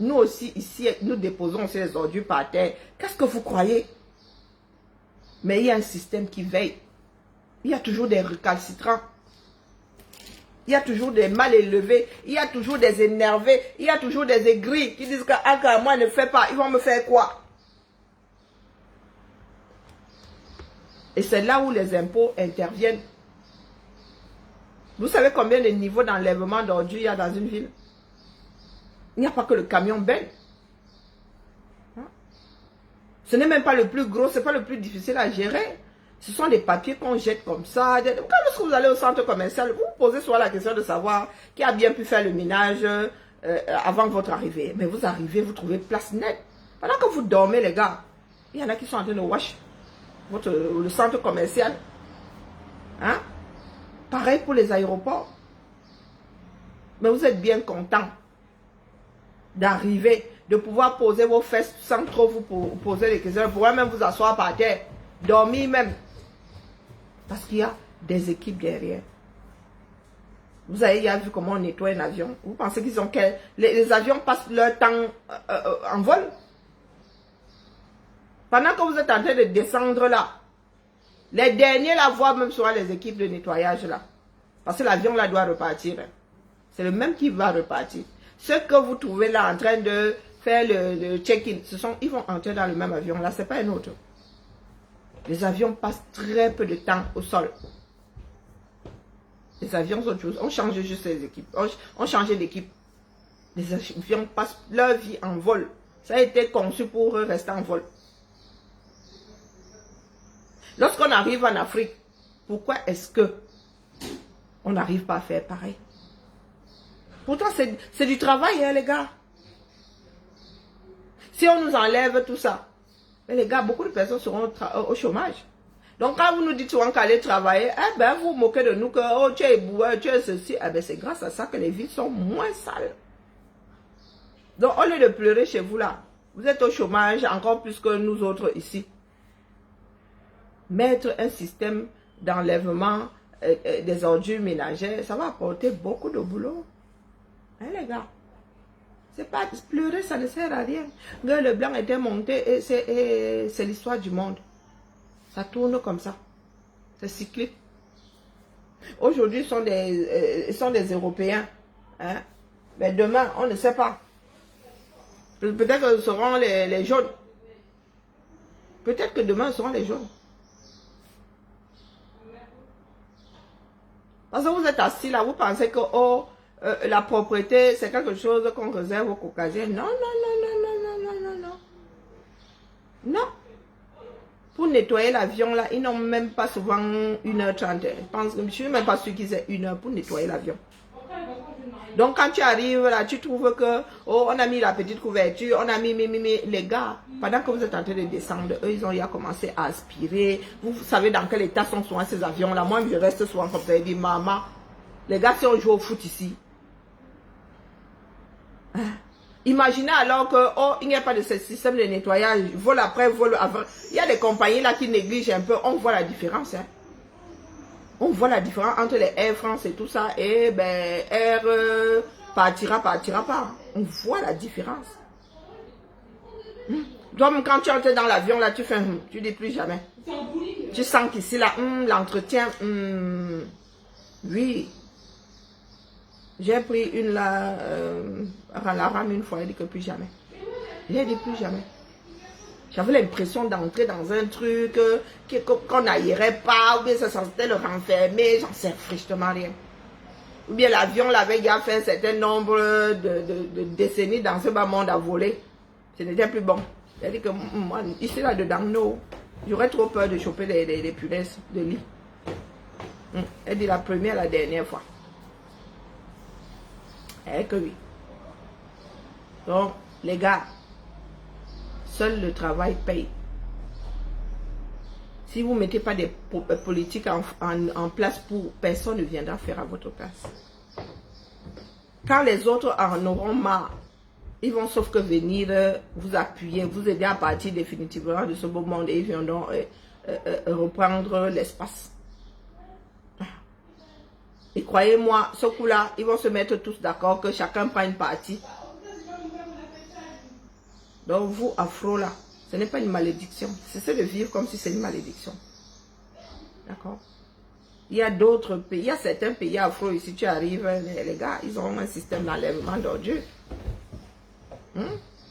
Nous aussi ici, nous déposons aussi les ordures par terre. Qu'est-ce que vous croyez? Mais il y a un système qui veille. Il y a toujours des récalcitrants. Il y a toujours des mal élevés. Il y a toujours des énervés. Il y a toujours des aigris qui disent que ah, moi ne fais pas. Ils vont me faire quoi? Et c'est là où les impôts interviennent. Vous savez combien de niveaux d'enlèvement d'ordures il y a dans une ville? Il n'y a pas que le camion benne. Ce n'est même pas le plus gros, ce n'est pas le plus difficile à gérer. Ce sont des papiers qu'on jette comme ça. Quand lorsque vous allez au centre commercial, vous vous posez soit la question de savoir qui a bien pu faire le ménage avant votre arrivée. Mais vous arrivez, vous trouvez place nette. Pendant que vous dormez, les gars, il y en a qui sont en train de wash le centre commercial. Hein? Pareil pour les aéroports. Mais vous êtes bien contents d'arriver, de pouvoir poser vos fesses sans trop vous poser les questions. Vous pouvez même vous asseoir par terre, dormir même. Parce qu'il y a des équipes derrière. Vous avez déjà vu comment on nettoie un avion? Vous pensez qu'ils ont quel... Les avions passent leur temps en vol? Pendant que vous êtes en train de descendre là, les derniers là voient même souvent les équipes de nettoyage là. Parce que l'avion là doit repartir. C'est le même qui va repartir. Ceux que vous trouvez là en train de faire le check-in, ils vont entrer dans le même avion là, c'est pas un autre. Les avions passent très peu de temps au sol. Les avions sont autre chose. On change juste les équipes. On change d'équipe. Les avions passent leur vie en vol. Ça a été conçu pour rester en vol. Lorsqu'on arrive en Afrique, pourquoi est-ce que on n'arrive pas à faire pareil? Pourtant, c'est du travail, hein, les gars. Si on nous enlève tout ça, les gars, beaucoup de personnes seront au chômage. Donc, quand vous nous dites souvent qu'aller travailler, eh ben, vous vous moquez de nous que, oh, tu es boueur, tu es ceci. Eh ben, c'est grâce à ça que les villes sont moins sales. Donc, au lieu de pleurer chez vous là, vous êtes au chômage encore plus que nous autres ici. Mettre un système d'enlèvement des ordures ménagères, ça va apporter beaucoup de boulot. Hein, les gars? C'est pas pleurer, ça ne sert à rien. Le blanc était monté et c'est l'histoire du monde. Ça tourne comme ça. C'est cyclique. Aujourd'hui, ils sont des Européens. Hein? Mais demain, on ne sait pas. Peut-être que ce seront les jaunes. Peut-être que demain, ce seront les jaunes. Parce que vous êtes assis là, vous pensez que oh, la propriété, c'est quelque chose qu'on réserve aux Caucasiens. Non, non, non, non, non, non, non, non, non. Non. Pour nettoyer l'avion, là, ils n'ont même pas souvent 1h30. Je ne suis même pas sûr qu'ils aient 1 heure pour nettoyer l'avion. Donc, quand tu arrives là, tu trouves que, oh, on a mis la petite couverture, on a mis, les gars, pendant que vous êtes en train de descendre, eux, ils ont déjà commencé à aspirer. Vous savez dans quel état sont souvent ces avions-là. Moi, je reste souvent comme ça et dis, maman, les gars, si on joue au foot ici, hein? Imaginez alors que, oh, il n'y a pas de ce système de nettoyage, vol après, vol avant. Il y a des compagnies là qui négligent un peu, on voit la différence, hein. On voit la différence entre les Air France et tout ça, et ben, Air partira pas. On voit la différence. Toi-même, quand tu entres dans l'avion, là, tu fais, tu dis plus jamais. Tu sens qu'ici, là, l'entretien, oui. J'ai pris une là, à la rame une fois, elle dit que plus jamais. J'ai dit plus jamais. J'avais l'impression d'entrer dans un truc qu'on n'aillerait pas, ou bien ça sentait le renfermer, j'en sais strictement rien. Ou bien l'avion l'avait déjà fait un certain nombre de décennies dans ce bas monde à voler. Ce n'était plus bon. Elle dit que moi, ici là-dedans, non. J'aurais trop peur de choper les punaises de lit. Elle dit la première, la dernière fois. Eh que oui. Donc, les gars, seul le travail paye. Si vous ne mettez pas des politiques en place, personne ne viendra faire à votre place. Quand les autres en auront marre, ils vont sauf que venir vous appuyer, vous aider à partir définitivement de ce beau monde et ils viendront reprendre l'espace. Et croyez-moi, ce coup-là, ils vont se mettre tous d'accord que chacun prend une partie. Donc vous, afro là, ce n'est pas une malédiction. C'est de vivre comme si c'est une malédiction. D'accord? Il y a d'autres pays, il y a certains pays afro ici, tu arrives, les gars, ils ont un système d'enlèvement d'ordures.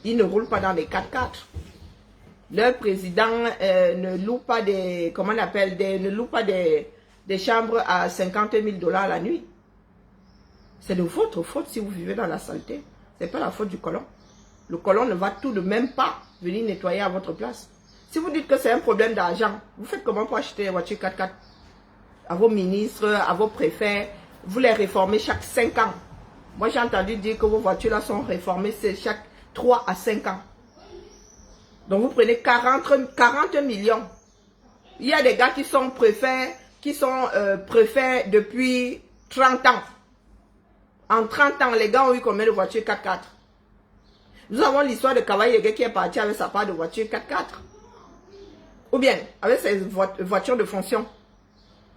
Ils ne roulent pas dans des 4x4. Leur président ne loue pas des, comment on appelle, ne loue pas des chambres à 50 000 $ la nuit. C'est de votre faute si vous vivez dans la saleté. Ce n'est pas la faute du colon. Le colon ne va tout de même pas venir nettoyer à votre place. Si vous dites que c'est un problème d'argent, vous faites comment pour acheter des voitures 4x4 à vos ministres, à vos préfets? Vous les réformez chaque 5 ans. Moi, j'ai entendu dire que vos voitures là sont réformées chaque 3 à 5 ans. Donc, vous prenez 40 millions. Il y a des gars qui sont préfets, préfets depuis 30 ans. En 30 ans, les gars ont eu combien de voitures 4x4? Nous avons l'histoire de Kavaï qui est parti avec sa part de voiture 4x4. Ou bien, avec ses voitures de fonction.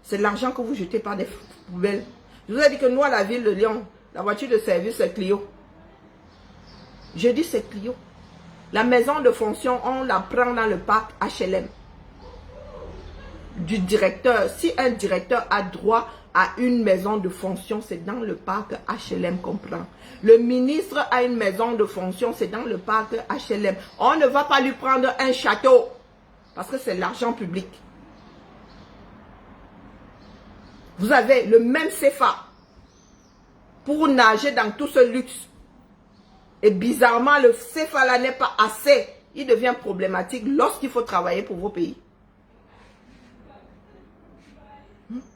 C'est l'argent que vous jetez par des poubelles. Je vous ai dit que nous, à la ville de Lyon, la voiture de service, c'est Clio. Je dis c'est Clio. La maison de fonction, on la prend dans le parc HLM. Du directeur. Si un directeur a droit à une maison de fonction, c'est dans le parc HLM qu'on prend. Le ministre a une maison de fonction, c'est dans le parc HLM. On ne va pas lui prendre un château. Parce que c'est l'argent public. Vous avez le même CFA pour nager dans tout ce luxe. Et bizarrement, le CFA là n'est pas assez. Il devient problématique lorsqu'il faut travailler pour vos pays.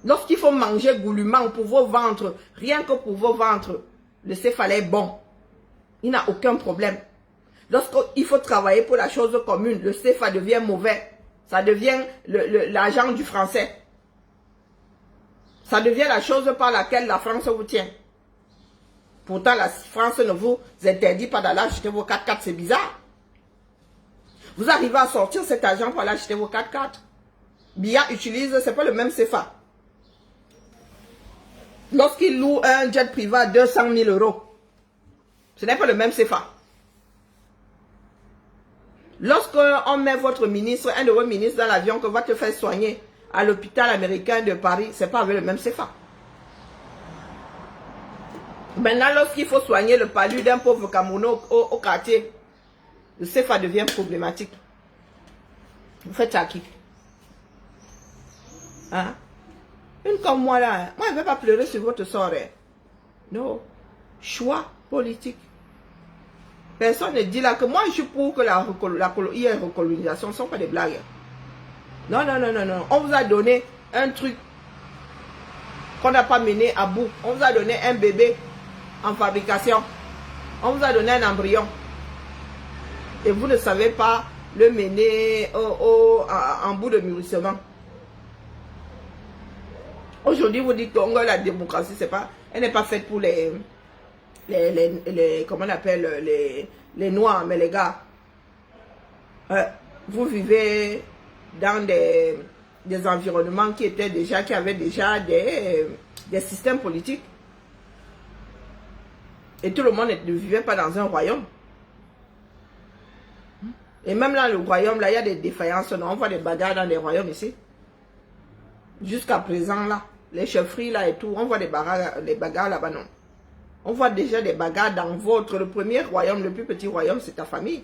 Lorsqu'il faut manger goulûment pour vos ventres, rien que pour vos ventres, le CFA là est bon. Il n'a aucun problème. Lorsqu'il faut travailler pour la chose commune, le CFA devient mauvais. Ça devient l'argent du français. Ça devient la chose par laquelle la France vous tient. Pourtant, la France ne vous interdit pas d'aller acheter vos 4x4, c'est bizarre. Vous arrivez à sortir cet argent pour aller acheter vos 4x4. BIA utilise, c'est pas le même CFA. Lorsqu'il loue un jet privé à 200 000 €, ce n'est pas le même CFA. Lorsqu'on met votre ministre, un de vos ministres dans l'avion que va te faire soigner à l'hôpital américain de Paris, ce n'est pas avec le même CFA. Maintenant, lorsqu'il faut soigner le palu d'un pauvre Camerounais au quartier, le CFA devient problématique. Vous faites ça à qui? Hein? Une comme moi là, moi je ne vais pas pleurer sur votre sort. Hein. Non. Choix politique. Personne ne dit là que moi je suis pour que il y ait une recolonisation. Ce ne sont pas des blagues. Non, non, non, non, non. On vous a donné un truc qu'on n'a pas mené à bout. On vous a donné un bébé en fabrication. On vous a donné un embryon. Et vous ne savez pas le mener en bout de mûrissement. Aujourd'hui, vous dites que la démocratie, c'est pas, elle n'est pas faite pour comment on appelle, les noirs, mais les gars, vous vivez dans des environnements qui avaient déjà des systèmes politiques. Et tout le monde ne vivait pas dans un royaume. Et même dans le royaume, là, il y a des défaillances. On voit des bagarres dans les royaumes ici. Jusqu'à présent, là, les chefferies, là et tout, on voit des bagarres là-bas, non. On voit déjà des bagarres dans le premier royaume, le plus petit royaume, c'est ta famille.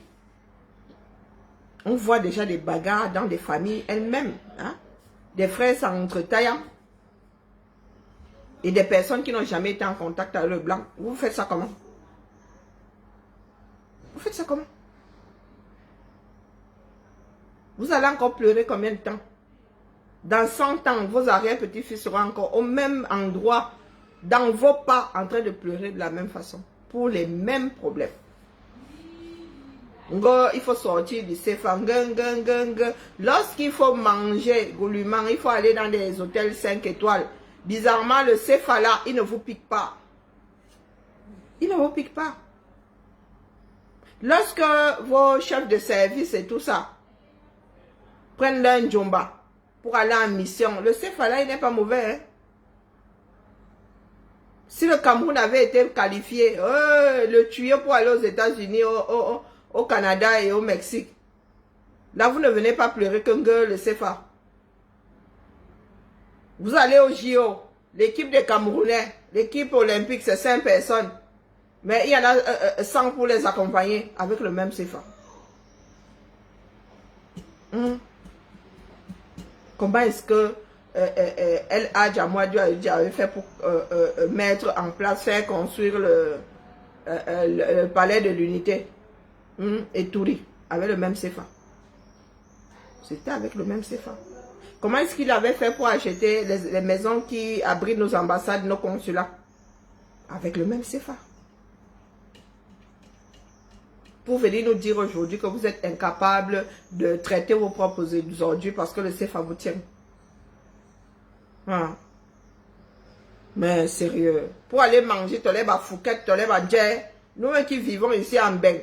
On voit déjà des bagarres dans des familles elles-mêmes. Hein? Des frères s'entretaillant. Et des personnes qui n'ont jamais été en contact avec le blanc. Vous faites ça comment? Vous faites ça comment? Vous allez encore pleurer combien de temps? Dans 100 ans, vos arrière-petits-fils seront encore au même endroit, dans vos pas, en train de pleurer de la même façon, pour les mêmes problèmes. Il faut sortir du CFA. Lorsqu'il faut manger goulûment, il faut aller dans des hôtels 5 étoiles. Bizarrement, le CFA là, il ne vous pique pas. Il ne vous pique pas. Lorsque vos chefs de service et tout ça prennent leur djomba pour aller en mission, le CFA là, il n'est pas mauvais. Hein? Si le Cameroun avait été qualifié, le tuyau pour aller aux États-Unis, au Canada et au Mexique, là, vous ne venez pas pleurer que le CFA. Vous allez au JO, l'équipe des Camerounais, l'équipe olympique, c'est 5 personnes. Mais il y en a 100 pour les accompagner avec le même CFA. Comment est-ce que El Hadj Amadou avait fait pour mettre en place, faire construire le palais de l'unité et Touri, avec le même CFA. C'était avec le même CFA. Comment est-ce qu'il avait fait pour acheter les maisons qui abritent nos ambassades, nos consulats? Avec le même CFA. Pour venir nous dire aujourd'hui que vous êtes incapable de traiter vos propres ordures parce que le CFA vous tient. Ah. Mais sérieux, pour aller manger, toleba Fouquet, toleba Djer, nous qui vivons ici en Beng,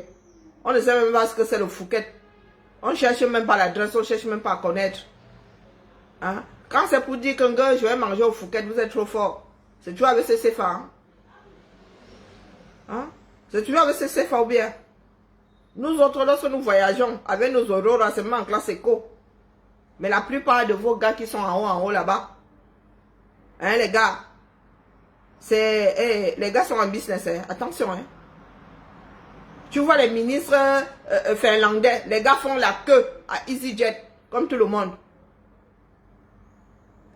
on ne sait même pas ce que c'est le Fouquet. On ne cherche même pas l'adresse, on ne cherche même pas à connaître. Hein? Quand c'est pour dire que je vais manger au Fouquet, vous êtes trop fort. C'est toujours avec ce CFA. Hein? Hein? C'est toujours avec ce CFA ou bien? Nous autres, lorsque nous voyageons avec nos auroras, c'est même en classe éco. Mais la plupart de vos gars qui sont en haut là-bas, hein, les gars, les gars sont en business, hein. Attention. Hein. Tu vois les ministres finlandais, les gars font la queue à EasyJet. comme tout le monde.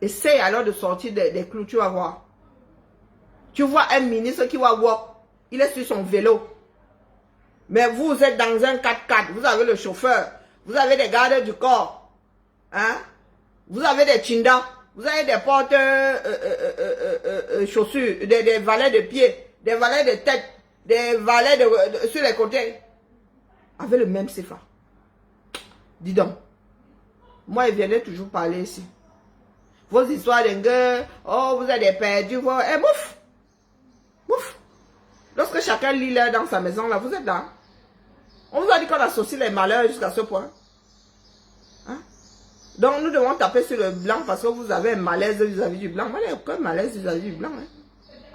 Essaye alors de sortir des clous, tu vas voir. Tu vois un ministre qui va walk, il est sur son vélo. Mais vous êtes dans un 4x4, vous avez le chauffeur, vous avez des gardes du corps, hein? Vous avez des chindas, vous avez des portes chaussures, des valets de pied, des valets de tête, des valets sur les côtés. Avec le même CFA. Dis donc. Moi, il viendrait toujours parler ici. Vos histoires de gueule, oh, vous êtes des perdus, bouf. Bouf. Lorsque chacun lit là dans sa maison, là, vous êtes là. On vous a dit qu'on associe les malheurs jusqu'à ce point. Hein? Donc, nous devons taper sur le blanc parce que vous avez un malaise vis-à-vis du blanc. Moi, il n'y a aucun malaise vis-à-vis du blanc. Hein?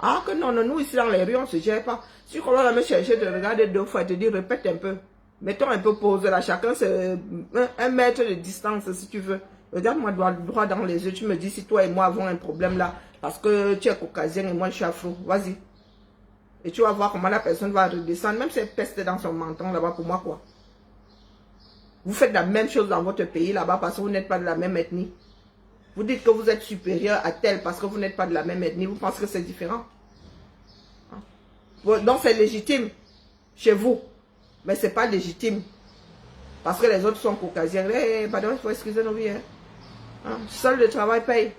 Ah, que non, nous, ici, dans les rues, on ne se gère pas. Si on va me chercher de regarder 2 fois et te dire, répète un peu. Mettons un peu pause là. Chacun, c'est 1 mètre de distance, si tu veux. Regarde-moi droit dans les yeux. Tu me dis si toi et moi avons un problème là. Parce que tu es caucasien et moi, je suis afro. Vas-y. Et tu vas voir comment la personne va redescendre. Même si elle peste dans son menton là-bas, pour moi quoi. Vous faites la même chose dans votre pays là-bas parce que vous n'êtes pas de la même ethnie. Vous dites que vous êtes supérieur à tel parce que vous n'êtes pas de la même ethnie. Vous pensez que c'est différent. Donc c'est légitime chez vous. Mais ce n'est pas légitime. Parce que les autres sont caucasiens. Pardon, il faut excuser nos vies. Hein? Seul le travail paye.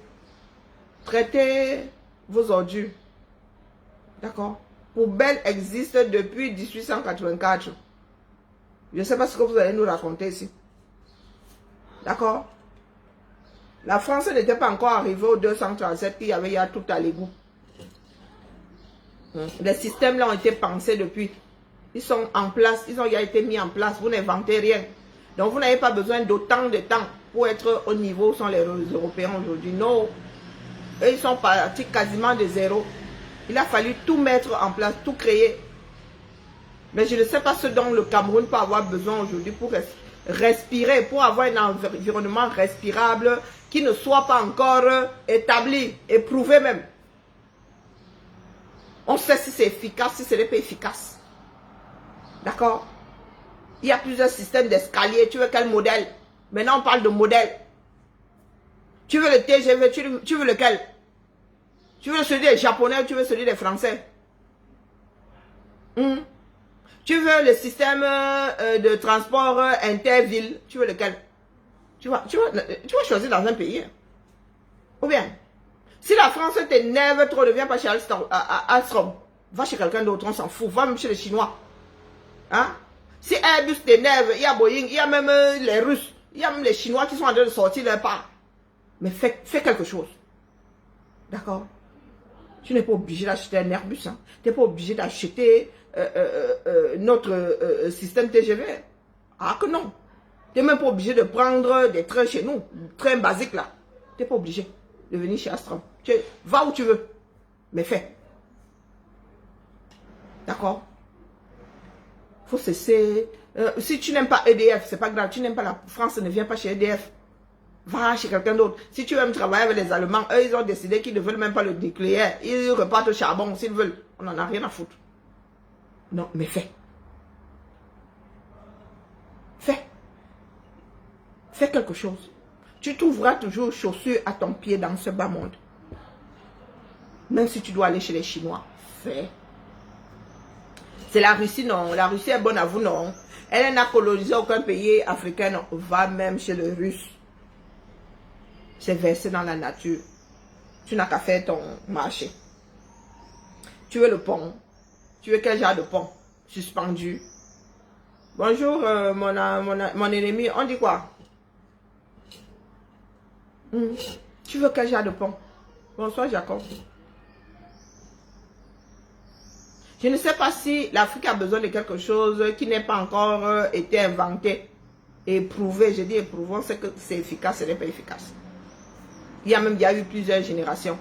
Traitez vos ordures. D'accord? Poubelle existe depuis 1884. Je ne sais pas ce que vous allez nous raconter ici. D'accord? La France n'était pas encore arrivée au 237 qu'il y avait tout à l'égout. Les systèmes là ont été pensés depuis. Ils sont en place, ils ont déjà été mis en place. Vous n'inventez rien. Donc vous n'avez pas besoin d'autant de temps pour être au niveau où sont les Européens aujourd'hui. Non. Eux, ils sont partis quasiment de zéro. Il a fallu tout mettre en place, tout créer. Mais je ne sais pas ce dont le Cameroun peut avoir besoin aujourd'hui pour respirer, pour avoir un environnement respirable qui ne soit pas encore établi, éprouvé même. On sait si c'est efficace, si ce n'est pas efficace. D'accord? Il y a plusieurs systèmes d'escalier. Tu veux quel modèle? Maintenant, on parle de modèle. Tu veux le TGV, tu veux lequel? Tu veux celui des Japonais ou tu veux celui des Français? Tu veux le système de transport interville? Tu veux lequel? Tu vas choisir dans un pays. Ou bien, si la France t'énerve trop, ne viens pas chez Alstom. Va chez quelqu'un d'autre, on s'en fout. Va même chez les Chinois. Hein? Si Airbus t'énerve, il y a Boeing, il y a même les Russes, il y a même les Chinois qui sont en train de sortir leur part. Mais fais quelque chose. D'accord? Tu n'es pas obligé d'acheter un Airbus. Hein? Tu n'es pas obligé d'acheter notre système TGV. Ah que non. Tu n'es même pas obligé de prendre des trains chez nous. Trains basiques là. Tu n'es pas obligé de venir chez Astrom. Va où tu veux. Mais fais. D'accord? Il faut cesser. Si tu n'aimes pas EDF, c'est pas grave. Tu n'aimes pas la France, ne viens pas chez EDF. Va chez quelqu'un d'autre. Si tu aimes travailler avec les Allemands, eux, ils ont décidé qu'ils ne veulent même pas le nucléaire. Ils repartent au charbon s'ils veulent. On n'en a rien à foutre. Non, mais fais. Fais. Fais quelque chose. Tu trouveras toujours chaussures à ton pied dans ce bas monde. Même si tu dois aller chez les Chinois. Fais. C'est la Russie, non. La Russie est bonne à vous, non. Elle n'a colonisé aucun pays africain, non. Va même chez le Russe. C'est versé dans la nature. Tu n'as qu'à faire ton marché. Tu veux le pont. Tu veux quel genre de pont? Suspendu. Bonjour, mon ennemi. On dit quoi? Tu veux quel genre de pont? Bonsoir, Jacob. Je ne sais pas si l'Afrique a besoin de quelque chose qui n'est pas encore été inventé. Éprouvé. Je dis éprouvant, c'est que c'est efficace, ce n'est pas efficace. Il y a même déjà eu plusieurs générations.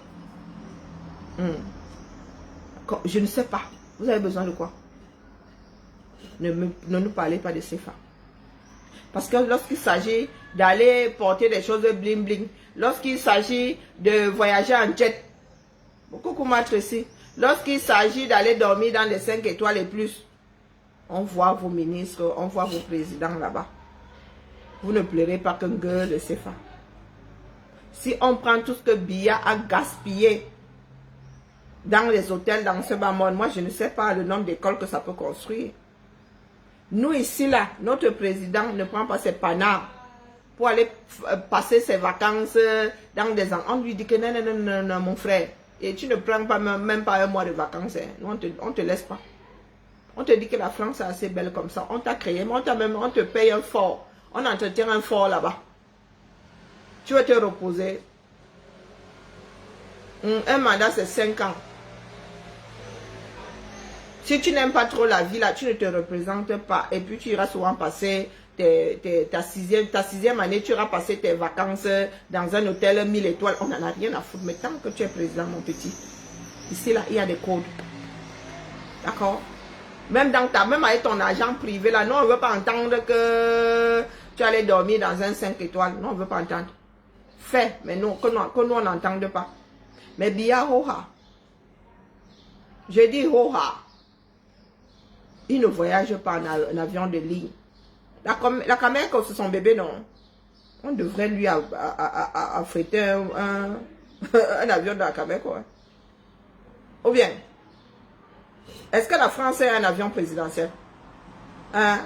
Je ne sais pas. Vous avez besoin de quoi? Ne nous parlez pas de CFA. Parce que lorsqu'il s'agit d'aller porter des choses bling bling, lorsqu'il s'agit de voyager en jet, beaucoup m'être ici. Lorsqu'il s'agit d'aller dormir dans les 5 étoiles et plus, on voit vos ministres, on voit vos présidents là-bas. Vous ne pleurez pas qu'un gueule le CFA. Si on prend tout ce que Biya a gaspillé dans les hôtels, dans ce bas monde, moi je ne sais pas le nombre d'écoles que ça peut construire. Nous ici là, notre président ne prend pas ses panards pour aller passer ses vacances dans des endroits. On lui dit que non, non, non, non, mon frère, et tu ne prends pas même pas un mois de vacances. Hein. Nous, on te laisse pas. On te dit que la France est assez belle comme ça. On t'a créé, mais on te paye un fort. On entretient un fort là-bas. Tu vas te reposer. Un mandat, c'est 5 ans. Si tu n'aimes pas trop la vie, là, tu ne te représentes pas. Et puis, tu iras souvent passer ta sixième année, tu iras passer tes vacances dans un hôtel 1000 étoiles. On n'en a rien à foutre. Mais tant que tu es président, mon petit, ici, là, il y a des codes. D'accord? Même avec ton argent privé, là, non, on ne veut pas entendre que tu allais dormir dans un 5 étoiles. Non, on ne veut pas entendre. Fais, mais non, que nous on n'entende pas. Mais Biya Hoha, je dis Hoha, il ne voyage pas en avion de ligne. La caméra, c'est son bébé, non. On devrait lui affréter un avion de la caméra, quoi. Ou bien, est-ce que la France a un avion présidentiel? Hein?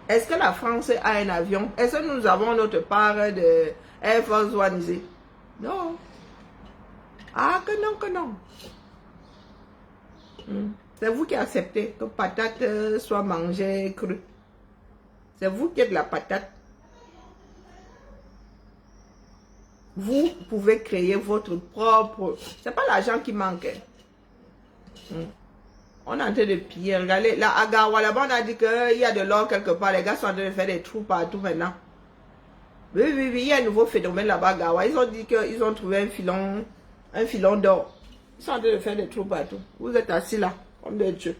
Est-ce que la France a un avion? Est-ce que nous avons notre part de Air Force One ici? Non. Ah, que non, que non. C'est vous qui acceptez que patate soit mangée crue. C'est vous qui êtes la patate. Vous pouvez créer votre propre... C'est pas l'argent qui manque. On est en train de piller. Regardez, là, à Gawa, là-bas, on a dit qu'il y a de l'or quelque part. Les gars sont en train de faire des trous partout maintenant. Oui, oui, oui, il y a un nouveau phénomène là-bas à Gawa. Ils ont dit qu'ils ont trouvé un filon d'or. Ils sont en train de faire des trous partout. Vous êtes assis là, comme des dieux.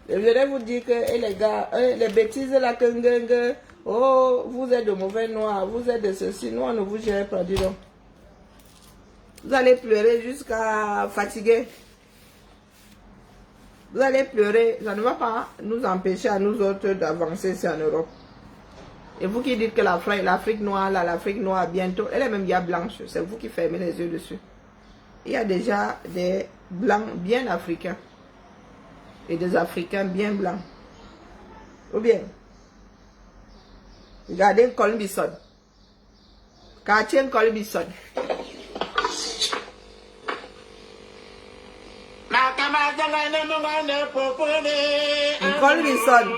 Je voudrais vous dire que, les gars, les bêtises là, que oh, vous êtes de mauvais noirs, vous êtes de ceci, nous on ne vous gère pas, dis donc. Vous allez pleurer jusqu'à fatiguer. Vous allez pleurer, ça ne va pas nous empêcher à nous autres d'avancer ici en Europe. Et vous qui dites que l'Afrique noire, là, l'Afrique noire bientôt, elle est même bien blanche, c'est vous qui fermez les yeux dessus. Il y a déjà des blancs bien africains. Et des Africains bien blancs. Ou bien, regardez Colbison. Quartier Colbison. Colbison.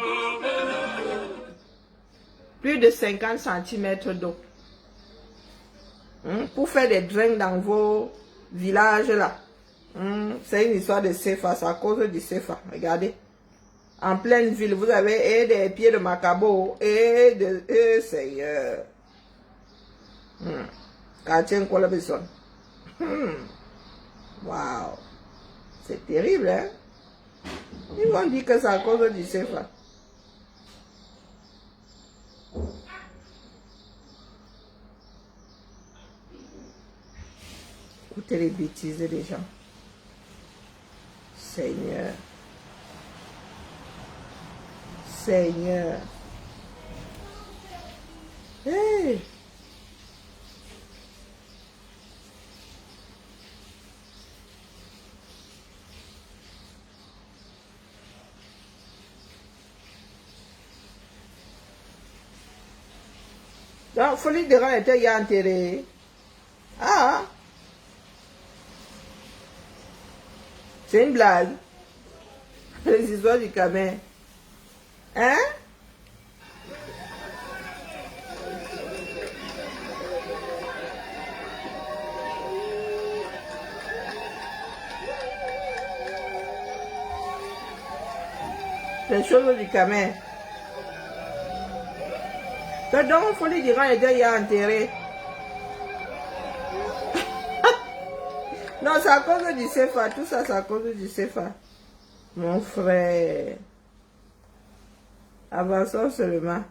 Plus de 50 cm d'eau. Pour faire des drains dans vos villages là. C'est une histoire de CFA, c'est à cause du CFA. Regardez. En pleine ville, vous avez des pieds de macabo et de Seigneur. Quartier Colbison. Waouh. C'est terrible, hein? Ils vont dire que c'est à cause du CFA. Écoutez les bêtises des gens. Seigneur. Seigneur. Hey! Donc, Folie de Rang était enterré. Ah! C'est une blague. Les histoires du Camer. Hein? Les choses du Camer. Donc, Folie du Rang était enterré. Non, c'est à cause du CFA. Tout ça, c'est à cause du CFA. Mon frère. Avançons seulement.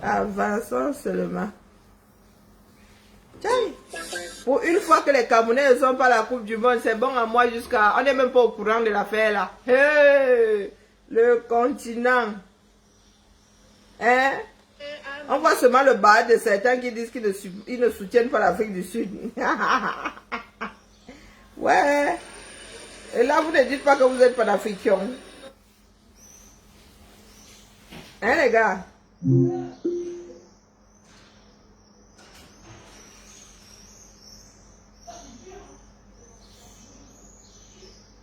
Avançons seulement. Tiens. Pour une fois que les Camerounais ne sont pas à la Coupe du Monde, c'est bon à moi jusqu'à... On n'est même pas au courant de l'affaire là. Hey! Le continent. Hein? On voit seulement le bas de certains qui disent qu'ils ne soutiennent pas l'Afrique du Sud. Ouais. Et là, vous ne dites pas que vous êtes panafricain. Hein, les gars?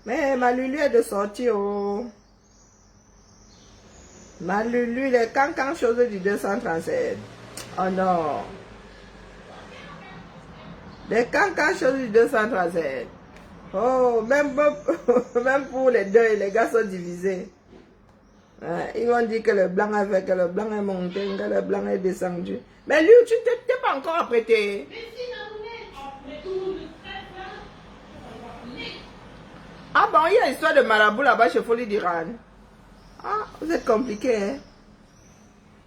Mais ma Lulu est de sortir. Oh. Ma Lulu, les cancans choses du 237. Oh non. Les cancans choses du 237. Oh, même pour les deux, les gars sont divisés. Ils vont dire que le blanc a fait, que le blanc est monté, que le blanc est descendu. Mais lui, tu t'es pas encore apprêté. Ah bon, il y a l'histoire de marabout là-bas chez Folie d'Iran. Ah, vous êtes compliqué, hein?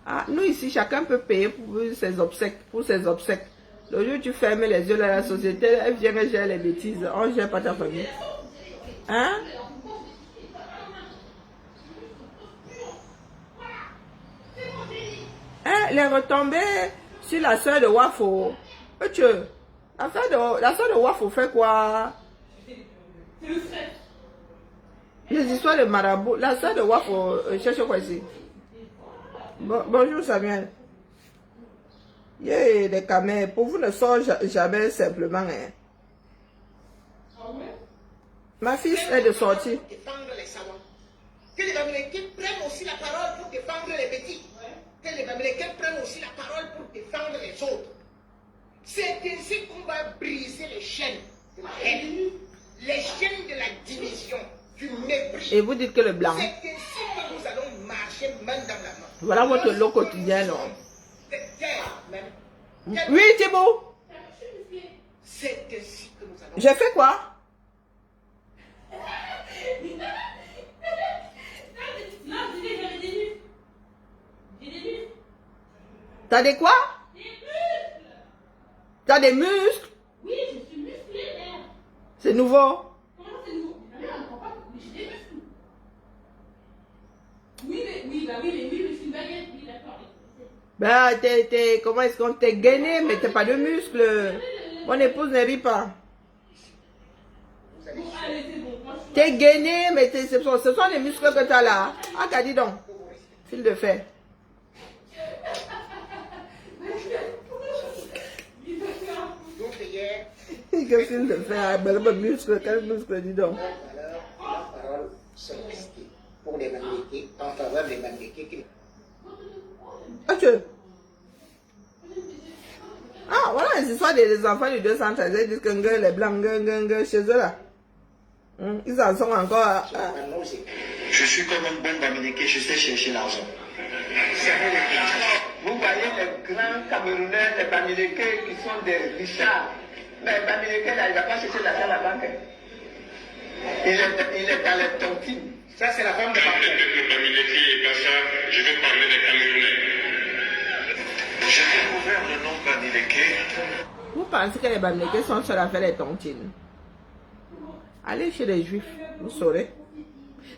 Ah, nous ici, chacun peut payer pour ses obsèques, Le jour où tu fermes les yeux là, la société, elle vient et gère les bêtises. On ne gère pas ta famille. Hein? Hein, les retombées sur la soeur de Wafo. La soeur de Wafo fait quoi? Les histoires de marabout. La soeur de Wafo cherche quoi ici? Bonjour Samuel. Yeah, les caméras. Pour vous ne sort jamais simplement. Hein. Ma fille est de sortir. Que les Américains prennent aussi la parole pour défendre les petits. Que les Américains prennent aussi la parole pour défendre les autres. C'est ainsi qu'on va briser les chaînes de la haine, les chaînes de la division, du mépris. Et vous dites que le blanc. C'est ainsi que nous allons marcher main dans la main. Voilà votre lot quotidien, non? Même. Oui, Thibaut. C'est ainsi que nous allons. J'ai fait quoi? T'as des quoi? T'as des muscles? Oui, je suis musclée, mère. C'est nouveau? Comment c'est nouveau? Mais j'ai des muscles. Oui, mais je suis une baguette, oui, d'accord. Ben, comment est-ce qu'on t'est gainé, mais t'as pas de muscles? Mon épouse ne rit pas. Bon, allez, c'est bon. T'es gainé, mais ce sont les muscles que t'as là. Ah, qu'a dit donc? Fil de fer. Quel fil de fer? Ben, le muscle, quel muscle, dis donc? Alors, la parole sollicitée pour les Mamlékés, en faveur des Mamlékés qui... Ah, ah, voilà les histoires des enfants du 213, ils disent que les blancs, chez eux là. Ils en sont encore. Je suis comme un bon Bamileke, je sais chercher l'argent. Vous voyez les grands Camerounais, les Bamileke qui sont des richards. Mais Bamileke là, il ne va pas chercher l'argent à la banque. Il est dans les tontines. Ça, c'est la femme de Le Bamileke et pas ça, je vais parler des Camerounais. J'ai découvert le nom Bamileke. Vous pensez que les Bamileke sont seuls à faire les tontines? Allez chez les Juifs, vous saurez.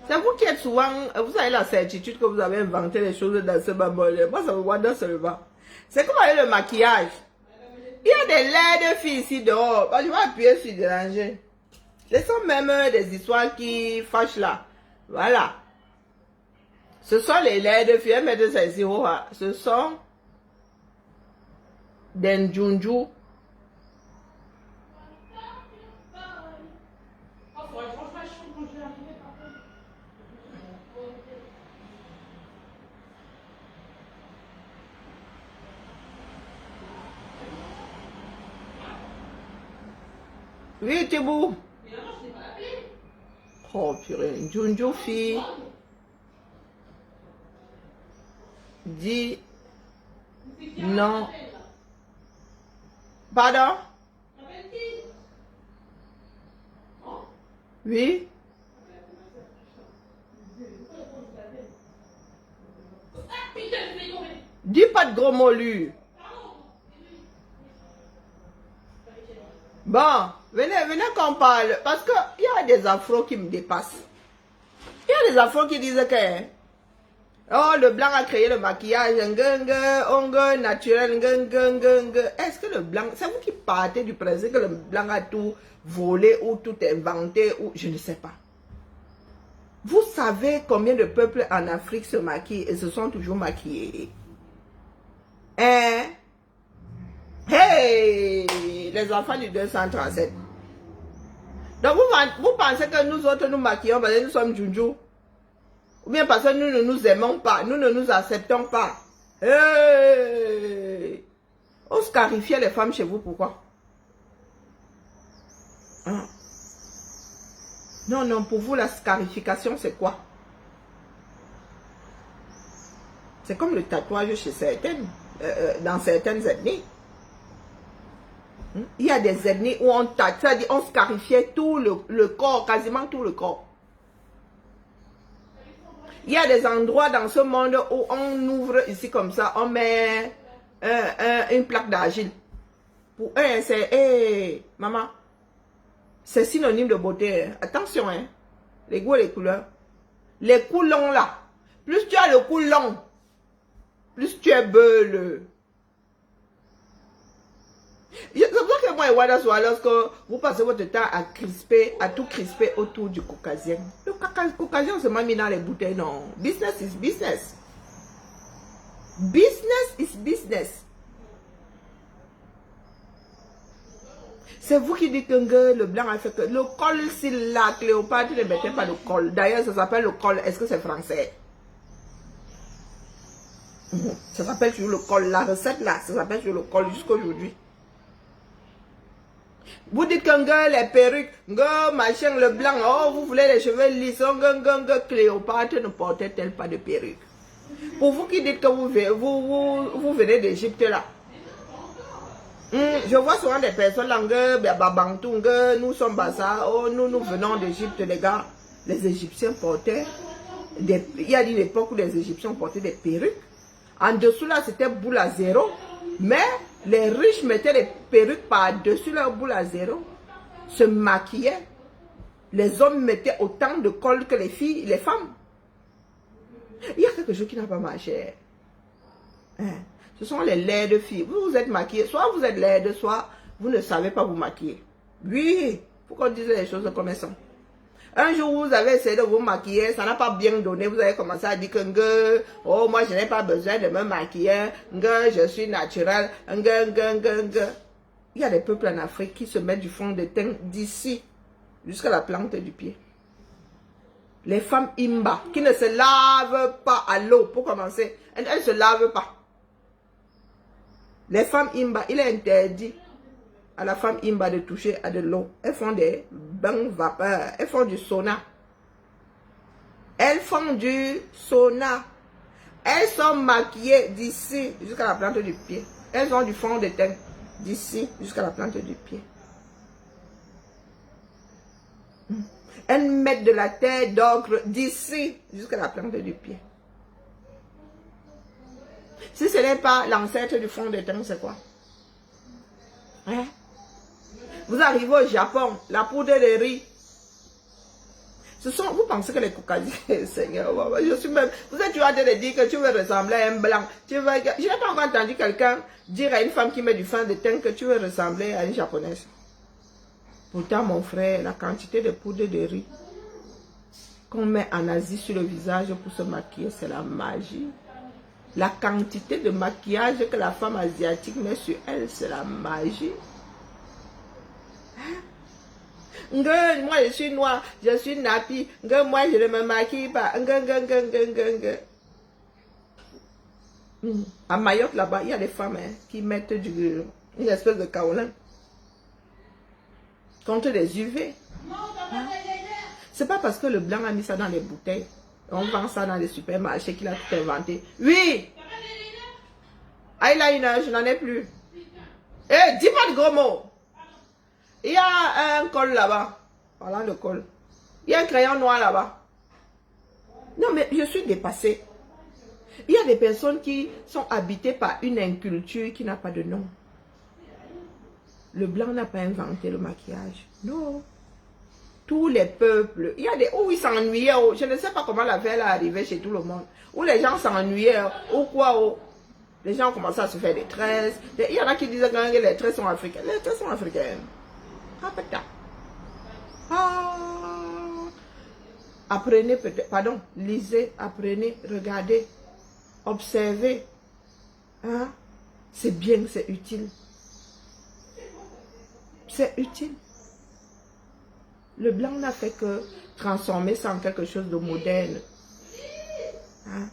C'est vous qui êtes souvent, vous avez la certitude que vous avez inventé les choses dans ce bambole. Moi, ça me voit dans ce repas. C'est comme avec le maquillage. Il y a des laits de filles ici dehors. Je vais appuyer sur déranger. Ce sont même des histoires qui fâchent là. Voilà. Ce sont les laits de filles. Elles mettent ça ici. Ce sont des njunju. Oui, Thibaut. Oh, purée. Junju fille. Dit non. Pardon? Oui? Dis pas de gros mots, lui. Bon, venez qu'on parle. Parce qu'il y a des afros qui me dépassent. Il y a des enfants qui disent que oh, le blanc a créé le maquillage naturel. Est-ce que le blanc, c'est vous qui partez du principe que le blanc a tout volé ou tout inventé ou je ne sais pas. Vous savez combien de peuples en Afrique se maquillent et se sont toujours maquillés? Hein? Hey! Les enfants du 237. Donc vous pensez que nous autres nous maquillons parce que nous sommes Junju? Ou bien parce que nous ne nous aimons pas, nous ne nous acceptons pas. Hey! On scarifiait les femmes chez vous, pourquoi? Hein? Non, non, pour vous, la scarification, c'est quoi? C'est comme le tatouage chez certaines, dans certaines ethnies. Il y a des ethnies où on tatoue, c'est-à-dire on scarifiait tout le corps, quasiment tout le corps. Il y a des endroits dans ce monde où on ouvre ici comme ça, on met une plaque d'argile. Pour eux, c'est, hey, maman, c'est synonyme de beauté. Attention, hein. Les goûts et les couleurs. Les coups longs là. Plus tu as le cou long, plus tu es beuleux. C'est pour ça que moi et Wada soit lorsque vous passez votre temps à crisper, à tout crisper autour du caucasien. Le caucasien se met dans les bouteilles, non. Business is business. Business is business. C'est vous qui dites que le blanc a fait que le col, si la Cléopâtre ne mettait pas le col. D'ailleurs, ça s'appelle le col. Est-ce que c'est français? Ça s'appelle sur le col. La recette là, ça s'appelle sur le col jusqu'à aujourd'hui. Vous dites que les perruques, machin, le blanc, oh, vous voulez les cheveux lisses, Cléopâtre ne portait-elle pas de perruque? Pour vous qui dites que vous venez d'Égypte là, je vois souvent des personnes là, nous sommes Bassa, oh, nous venons d'Égypte, les gars. Les Égyptiens portaient il y a une époque où les Égyptiens portaient des perruques. En dessous là, c'était boule à zéro, mais les riches mettaient les perruques par-dessus leur boule à zéro, se maquillaient. Les hommes mettaient autant de col que les filles, les femmes. Il y a quelque chose qui n'a pas marché. Hein? Ce sont les laides filles. Vous êtes maquillées, soit vous êtes laides, soit vous ne savez pas vous maquiller. Oui, faut qu'on dise les choses comme elles sont. Un jour, vous avez essayé de vous maquiller, ça n'a pas bien donné. Vous avez commencé à dire que oh, moi, je n'ai pas besoin de me maquiller. Je suis naturel. Il y a des peuples en Afrique qui se mettent du fond de teint d'ici jusqu'à la plante du pied. Les femmes Imba qui ne se lavent pas à l'eau pour commencer. Elles ne se lavent pas. Les femmes Imba, il est interdit à la femme Imba de toucher à de l'eau. Elles font des bains vapeur. Elles font du sauna. Elles font du sauna. Elles sont maquillées d'ici jusqu'à la plante du pied. Elles ont du fond de teint d'ici jusqu'à la plante du pied. Elles mettent de la terre d'ocre d'ici jusqu'à la plante du pied. Si ce n'est pas l'ancêtre du fond de teint, c'est quoi? Hein? Vous arrivez au Japon, la poudre de riz. Vous pensez que les Caucasiens, Seigneur, je suis même, vous êtes toujours en train de dire que tu veux ressembler à un blanc. Je n'ai pas encore entendu quelqu'un dire à une femme qui met du fond de teint que tu veux ressembler à une japonaise. Pourtant, mon frère, la quantité de poudre de riz qu'on met en Asie sur le visage pour se maquiller, c'est la magie. La quantité de maquillage que la femme asiatique met sur elle, c'est la magie. Moi je suis noire, je suis nappie. Moi je ne me maquille pas. À Mayotte là-bas, il y a des femmes qui mettent une espèce de kaolin contre les UV. C'est pas parce que le blanc a mis ça dans les bouteilles. On vend ça dans les supermarchés qu'il a tout inventé. Oui! Eyeliner, je n'en ai plus. Eh, dis pas de gros mots. Il y a un col là-bas. Voilà le col. Il y a un crayon noir là-bas. Non, mais je suis dépassée. Il y a des personnes qui sont habitées par une inculture qui n'a pas de nom. Le blanc n'a pas inventé le maquillage. Non. tous les peuples. Il y a des où ils s'ennuyaient. Je ne sais pas comment l'affaire est arrivée chez tout le monde. Où les gens s'ennuyaient. Ou quoi. Les gens commençaient à se faire des tresses. Il y en a qui disaient que les tresses sont africaines. Les tresses sont africaines. Ah, peut-être. Apprenez peut-être. Pardon. Lisez, apprenez, regardez, observez. Hein? C'est bien, c'est utile. C'est utile. Le blanc n'a fait que transformer ça en quelque chose de moderne. Hein?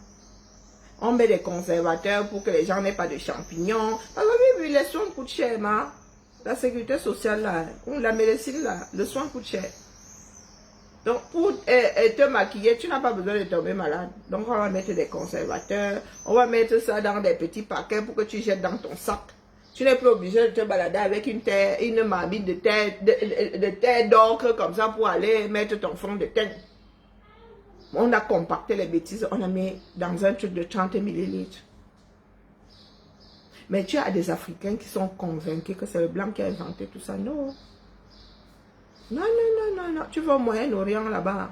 On met des conservateurs pour que les gens n'aient pas de champignons. Parce que oui, les soins coûtent cher, hein? La sécurité sociale, là, ou la médecine, là, le soin coûte cher. Donc, pour te maquiller, tu n'as pas besoin de tomber malade. Donc, on va mettre des conservateurs. On va mettre ça dans des petits paquets pour que tu jettes dans ton sac. Tu n'es plus obligé de te balader avec une marmite de terre d'ocre comme ça pour aller mettre ton fond de teint. On a compacté les bêtises, on a mis dans un truc de 30 millilitres. Mais tu as des Africains qui sont convaincus que c'est le blanc qui a inventé tout ça. Non. Non, non, non, non, non. Tu vas au Moyen-Orient là-bas.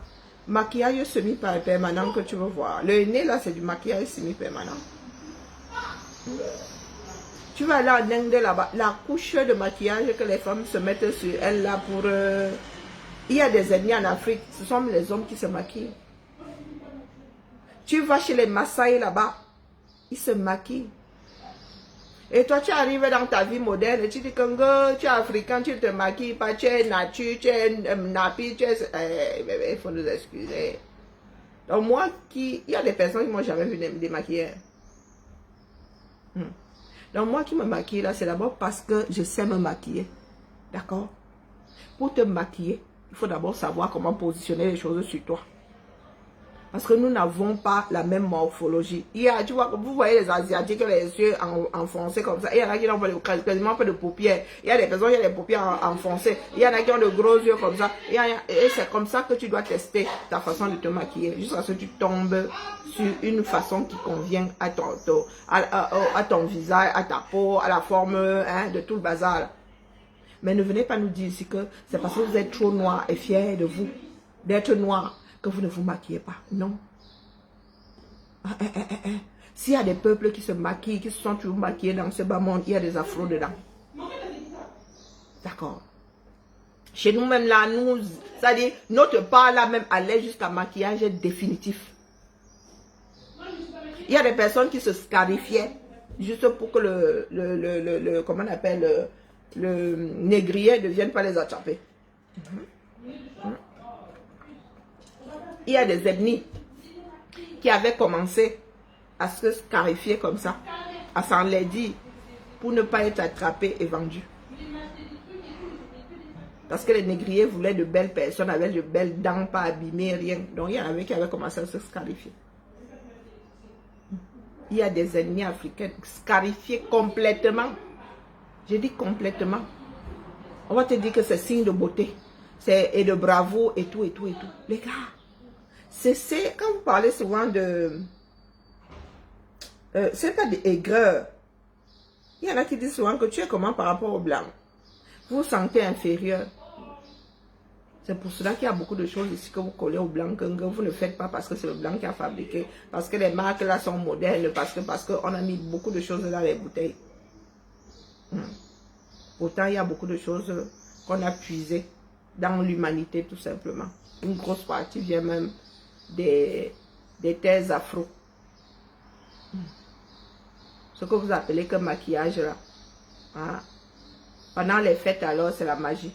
Maquillage semi-permanent que tu veux voir. Le nez là, c'est du maquillage semi-permanent. Tu vas aller en Inde là-bas. La couche de maquillage que les femmes se mettent sur elles là pour... Il y a des ethnies en Afrique. Ce sont les hommes qui se maquillent. Tu vas chez les Maasai là-bas. Ils se maquillent. Et toi, tu arrives dans ta vie moderne et tu dis que tu es africain, tu te maquilles pas, tu es nature, tu es napi, tu es... il faut nous excuser. Donc moi, il y a des personnes qui m'ont jamais vu démaquiller. Donc moi qui me maquille là, c'est d'abord parce que je sais me maquiller. D'accord? Pour te maquiller, il faut d'abord savoir comment positionner les choses sur toi. Parce que nous n'avons pas la même morphologie. Il y a, tu vois, vous voyez les Asiatiques, les yeux enfoncés comme ça. Il y en a qui n'ont quasiment pas de paupières. Il y a des personnes qui ont des paupières enfoncées. Il y en a qui ont de gros yeux comme ça. Et c'est comme ça que tu dois tester ta façon de te maquiller. Jusqu'à ce que tu tombes sur une façon qui convient à ton visage, à ta peau, à la forme de tout le bazar. Là. Mais ne venez pas nous dire ici que c'est parce que vous êtes trop noir et fier de vous, d'être noir, que vous ne vous maquillez pas. Non. S'il y a des peuples qui se maquillent, qui se sont toujours maquillés dans ce bas monde, il y a des afros dedans. D'accord. Chez nous-mêmes là, c'est-à-dire, notre part là même allait jusqu'à maquillage définitif. Il y a des personnes qui se scarifiaient juste pour que comment on appelle, le négrier ne vienne pas les attraper. Il y a des ethnies qui avaient commencé à se scarifier comme ça, à s'enlaidir pour ne pas être attrapés et vendus. Parce que les négriers voulaient de belles personnes avec de belles dents, pas abîmées, rien. Donc il y en avait qui avaient commencé à se scarifier. Il y a des ethnies africaines scarifiées complètement. J'ai dit complètement. On va te dire que c'est signe de beauté. Et de bravoure et tout, et tout, et tout. Les gars. C'est quand vous parlez souvent de... c'est pas d'aigreur. Il y en a qui disent souvent que tu es comment par rapport au blanc. Vous vous sentez inférieur. C'est pour cela qu'il y a beaucoup de choses ici que vous collez au blanc, que vous ne faites pas parce que c'est le blanc qui a fabriqué. Parce que les marques là sont modernes, parce qu'on a mis beaucoup de choses dans les bouteilles. Pourtant, il y a beaucoup de choses qu'on a puisées dans l'humanité tout simplement. Une grosse partie vient même des terres afro. Ce que vous appelez que maquillage là. Hein? Pendant les fêtes alors, c'est la magie.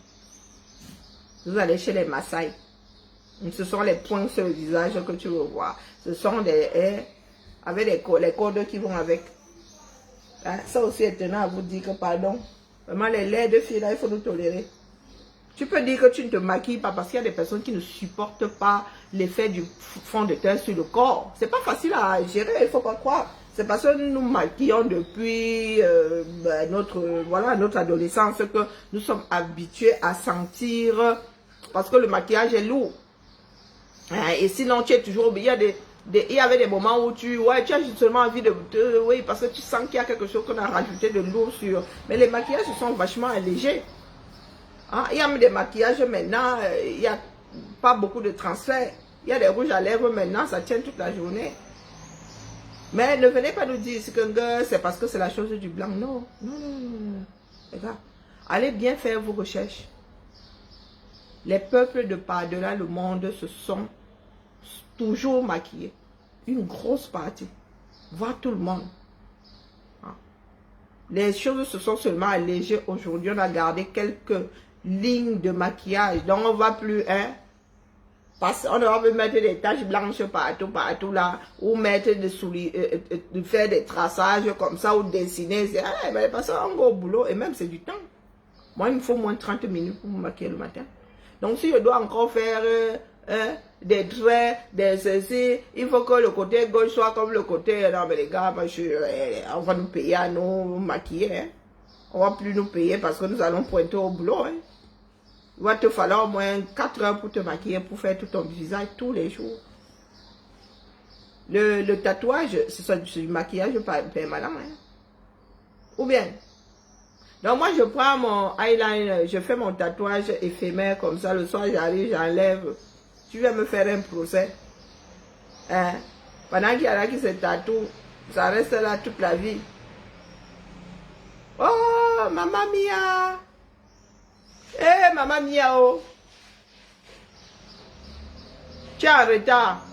Vous allez chez les Maasai. Ce sont les points sur le visage que tu veux voir. Ce sont des avec les cordes qui vont avec. Hein? Ça aussi est étonnant à vous dire que pardon. Vraiment les laits de filles là, il faut nous tolérer. Tu peux dire que tu ne te maquilles pas parce qu'il y a des personnes qui ne supportent pas l'effet du fond de teint sur le corps. C'est pas facile à gérer, il ne faut pas croire. C'est parce que nous maquillons depuis notre adolescence que nous sommes habitués à sentir, parce que le maquillage est lourd. Et sinon, tu es toujours... Il y avait des moments où tu as justement envie oui, parce que tu sens qu'il y a quelque chose qu'on a rajouté de lourd sur... Mais les maquillages sont vachement allégés. Hein? Il y a des maquillages maintenant, il y a pas beaucoup de transferts. Il y a des rouges à lèvres maintenant, ça tient toute la journée. Mais ne venez pas nous dire que c'est parce que c'est la chose du blanc. Non, non, non, non, non. Les gars, allez bien faire vos recherches. Les peuples de par-delà le monde se sont toujours maquillés. Une grosse partie. Voir tout le monde. Les choses se sont seulement allégées aujourd'hui. On a gardé quelques lignes de maquillage. Donc on ne va plus, hein, on ne va plus mettre des taches blanches partout là, ou mettre des souliers, faire des traçages comme ça, ou dessiner. Mais parce qu'on va au boulot, et même c'est du temps. Moi, il me faut moins de 30 minutes pour me maquiller le matin. Donc si je dois encore faire des traits, des ceci, il faut que le côté gauche soit comme le côté... Non mais les gars, on va nous payer à nous maquiller. Hein. On va plus nous payer parce que nous allons pointer au boulot. Hein. Il va te falloir au moins 4 heures pour te maquiller, pour faire tout ton visage tous les jours. Le tatouage, c'est du maquillage permanent. Hein. Ou bien... Donc moi je prends mon eyeliner, je fais mon tatouage éphémère comme ça, le soir j'arrive, j'enlève. Tu viens me faire un procès. Hein? Pendant qu'il y en a qui se tatouent, ça reste là toute la vie. Oh, maman mia! Eh, maman mia, oh! Tu es en retard.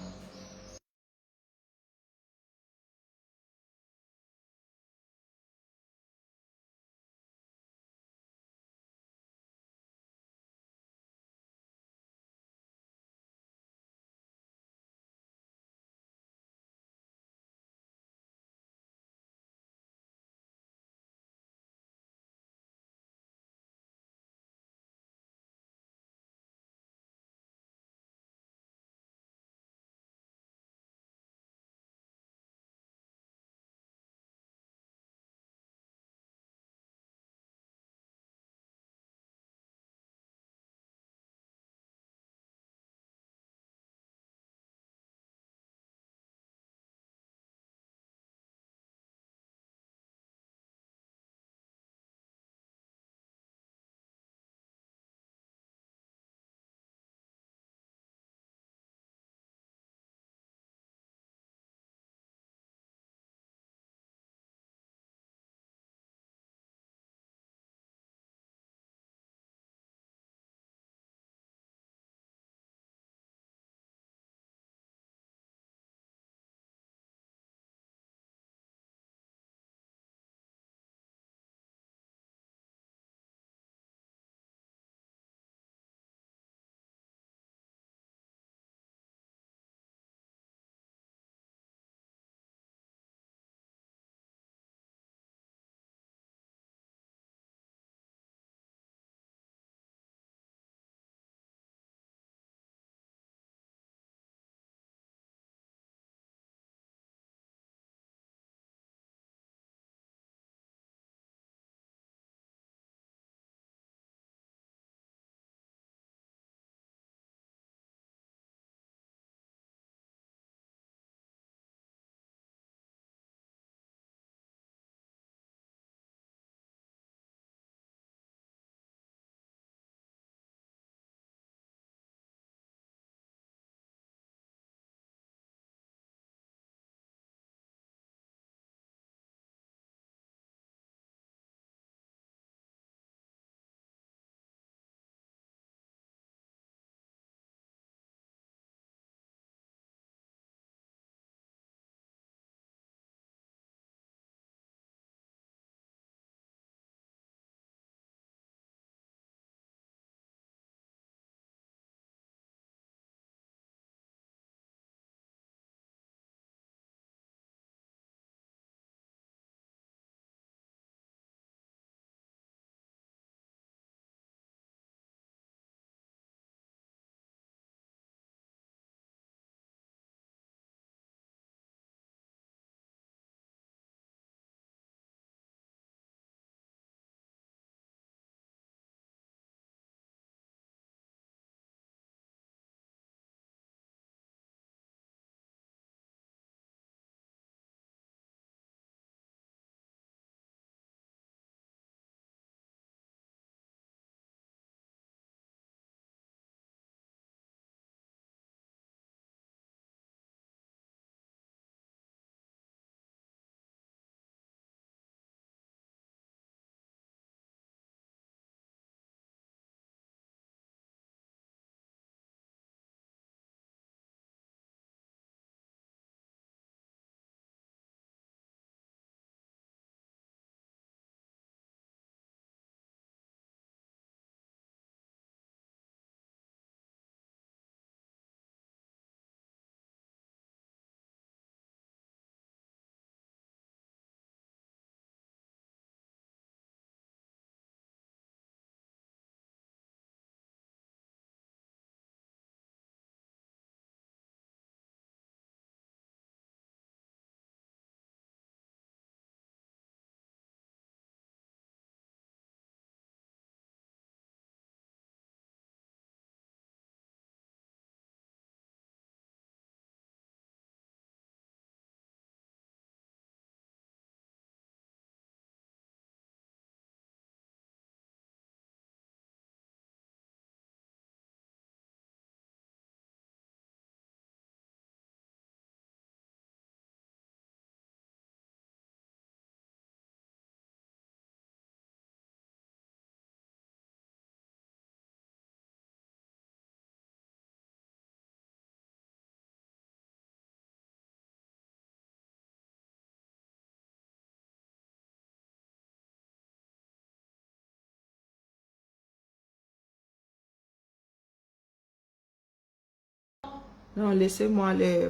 Non, laissez-moi les...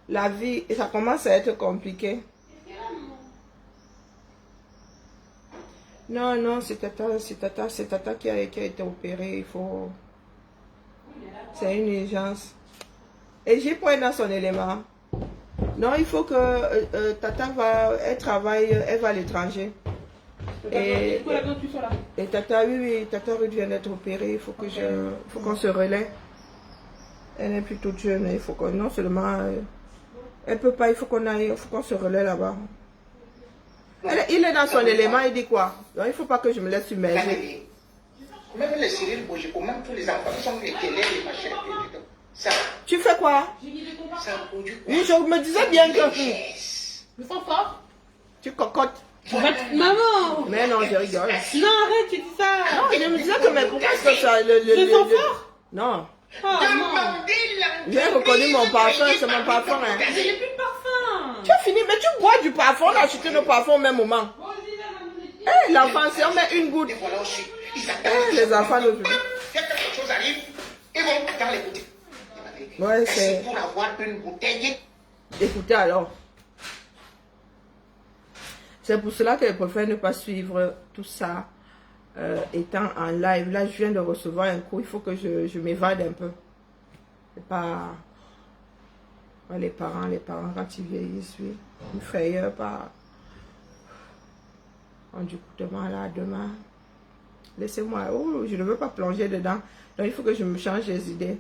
La vie, ça commence à être compliqué. Non, non, c'est Tata qui a été opéré. Il faut... C'est une urgence. Et j'ai point dans son élément. Non, il faut que Tata va... Elle travaille, elle va à l'étranger. Et Tata, oui, Tata Ruth vient d'être opérée. Il faut que faut qu'on se relaie. Elle n'est plus toute jeune. Il faut qu'on... Non seulement... Elle peut pas, il faut qu'on aille, il faut qu'on se relaie là-bas. Il est dans son élément, il dit quoi? Non, il ne faut pas que je me laisse submerger. Même les Cyril Bojico, même tous les enfants sont les télés, les machins. Ça, Tu fais quoi? ça produit quoi? Oui, je me disais bien que... Le sang fort. Tu cocottes. Maman. Mais non, je rigole. Non, arrête, tu dis ça. Non, je me disais que mais pourquoi est-ce que ça... Le sang fort. Non. Oh, non. J'ai reconnu mon parfum, c'est mon parfum. Hein. J'ai plus de parfum. Tu as fini, mais tu bois du parfum, on a acheté nos parfums au même moment. Eh, l'enfant, si on met une goutte. Et voilà aussi, ils Eh, attendent. les enfants d'aujourd'hui. Quelque chose arrive, ils vont dans les boutiques. Ouais, C'est c'est... pour avoir une bouteille. Écoutez alors. C'est pour cela que je préfère ne pas suivre tout ça étant en live. Là, je viens de recevoir un coup. Il faut que je m'évade un peu. C'est pas... Ouais, les parents, quand ils vieillissent, oui. Une frayeur par... Du coup, demain. Laissez-moi. Oh, je ne veux pas plonger dedans. Donc, il faut que je me change les idées.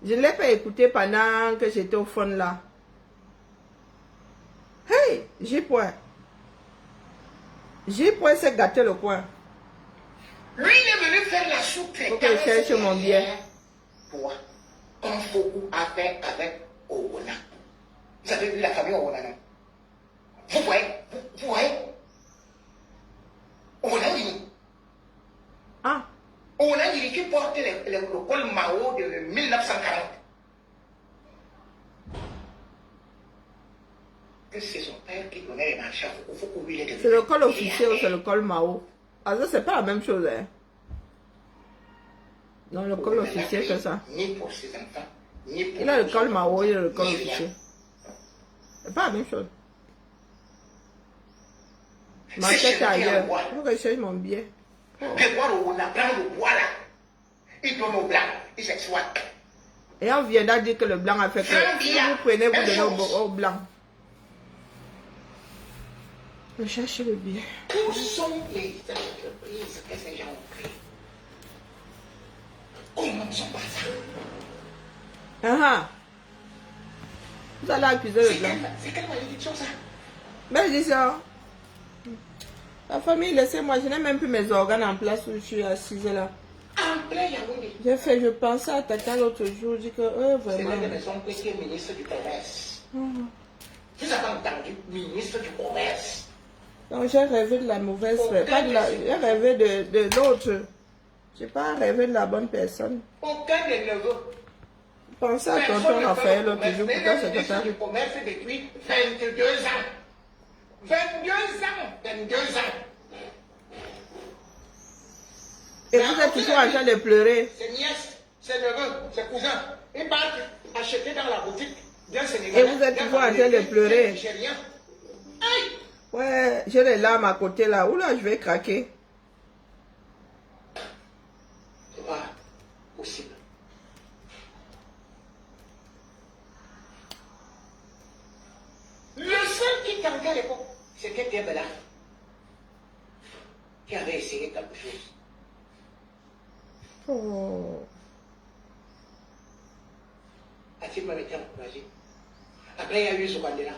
Je ne l'ai pas écouté pendant que j'étais au fond là. Hey, j'ai point. J'ai point, c'est gâté le coin. Lui, il est venu faire la soupe. Faut que je cherche mon bien. Toi, comme beaucoup a fait avec Owona. Vous avez vu la famille Owona, non? Vous voyez? Vous voyez? Owona Yini. Ah, Owona Yini qui porte le col Mao de 1940. C'est son père qui donnait les marchés. Il faut qu'on lui les c'est le col officiel ou c'est le col Mao? Ah, ça, c'est pas la même chose, hein. Non, le col officiel, c'est ça. Ni pour ses enfants, ni pour... Il a le col Mao, il a le col officiel. C'est pas la même chose. Ma tête est ailleurs. Il faut que je cherche mon billet. Que voir où on apprend le bois là. Il donne au blanc, il s'exploite. Et on viendra dire que le blanc a fait que si vous prenez, vous donnez au blanc. Je cherche le billet. Où sont les entreprises que ces gens ont créées? Comment ne sont pas ça? Ah, vous allez accuser le blanc. C'est quelle malédiction ça? Mais je dis ça. La famille, laissez-moi, je n'ai même plus mes organes en place où je suis assise là. En plein Yaoundé. Je pensais à Tata l'autre jour, je dis que C'est vraiment. l'une des raisons pour qui est ministre du Commerce. Vous avez entendu, ministre du Commerce. Donc j'ai rêvé de la mauvaise, pas de la, j'ai rêvé de l'autre. J'ai pas rêvé de la bonne personne. Aucun des neveux. Pensez à tonton Raphaël l'autre jour, pourquoi c'est ministre Tata. du Commerce depuis 22 ans. 22 ans. 22 ans. Et vous êtes toujours en train de pleurer. Ses nièces, ses neveux, ses cousins, ils partent acheter dans la boutique d'un Sénégalais. Et vous êtes toujours en train de pleurer. Nigérien. Aïe! Ouais, j'ai les larmes à côté là. Oula, je vais craquer. C'est pas possible. Le seul qui tentait à l'époque, c'était Kebela, qui avait essayé quelque chose. Oh. A-t-il même été encouragé? Après, il y a eu ce Mandela,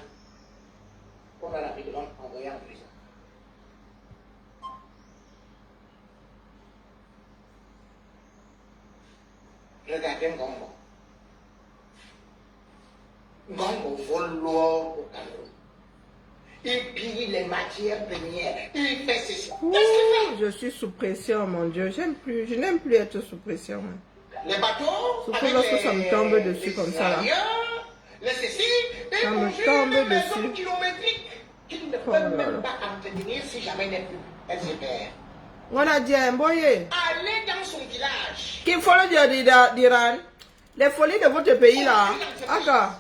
qu'on a rapidement envoyé en prison. Regardez Ngongo. Ngongo vole l'or au Cameroun. Il pille les matières premières. Il fait ceci. Ouh, Qu'est-ce qu'il je suis sous pression, mon Dieu. Je n'aime plus être sous pression. Hein. fait? Les bateaux, Surtout avec lorsque ça me tombe dessus les comme ça, là. avions, les ceci, et Ça me construisent tombe des maisons dessus. kilométriques qu'ils ne Oh peuvent là là. même pas entretenir si jamais elles se perdent. On a dit un boyer. Allez dans son village. Qu'il faut le dire d'Iran. Les folies de votre pays là. Encore.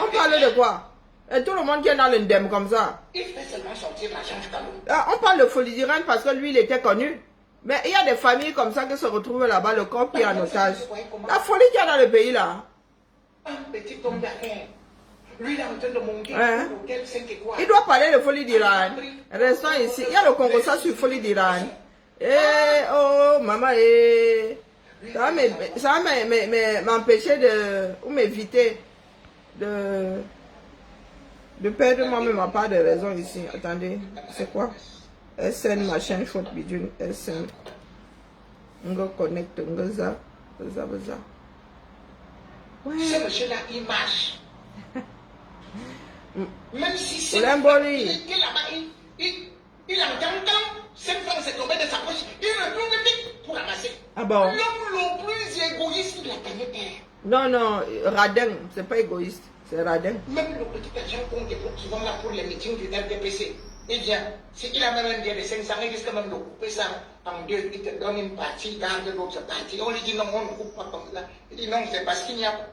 On parle de quoi? Et tout le monde qui est dans l'indemne comme ça. Il fait seulement sortir l'argent du Cameroun. Ah, on parle de folie d'Iran parce que lui, il était connu. Mais il y a des familles comme ça qui se retrouvent là-bas, le corps pris en otage. La folie qu'il y a dans le pays là. Un petit homme d'affaires. Lui, il est en train de monter Ouais. un hôtel 5 étoiles. Il doit parler de folie d'Iran. Restons ici. Il y a le Congo ça sur folie d'Iran. Eh, oh, maman, eh. Ça va m'empêcher de... ou m'éviter de perdre moi-même ma part de raison ici. Attendez, c'est quoi? SN, machin, chouette bidule, SN. On va connecter, on va ça. Ouais. Ce monsieur-là, il marche. Même si c'est... Olemboli. Il était là-bas, il entend quand 5 francs s'est tombé de sa poche, il retourne vite pour ramasser. Ah bon? L'homme le plus égoïste de la planète Terre. Non, non, radin, c'est pas égoïste, c'est radin. Même le petit argent qu'on débloque souvent là pour les meetings du RDPC, eh bien, s'il a même un bien de 500, il risque même de couper ça en deux. Il te donne une partie, garde l'autre partie. On lui dit non, on ne coupe pas comme ça. Il dit non, c'est parce qu'il n'y a pas.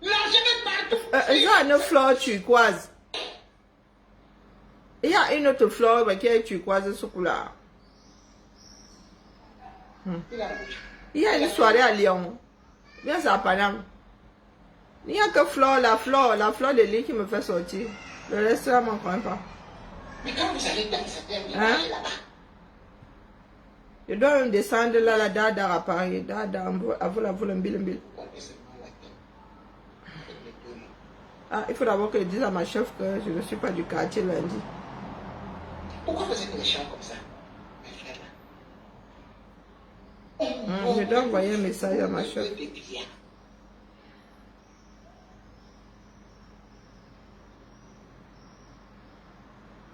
L'argent est partout. Ils ont une fleur turquoise. Il y a une autre fleur qui est turquoise sous couleur. Il a la bouche. Il y a une soirée à Lyon. Bien ça à Paname. Il n'y a que la fleur de lit qui me fait sortir. Le reste là, m'en prend pas. Mais quand vous allez dans certains villages Hein? là-bas, Je dois même descendre là, la dada à Paris. Dada, avant la voule, mbil. Ah, il faut d'abord que je dise à ma chef que je ne suis pas du quartier lundi. pourquoi vous êtes méchants comme ça, mes frères là? Je dois envoyer un message à ma chef.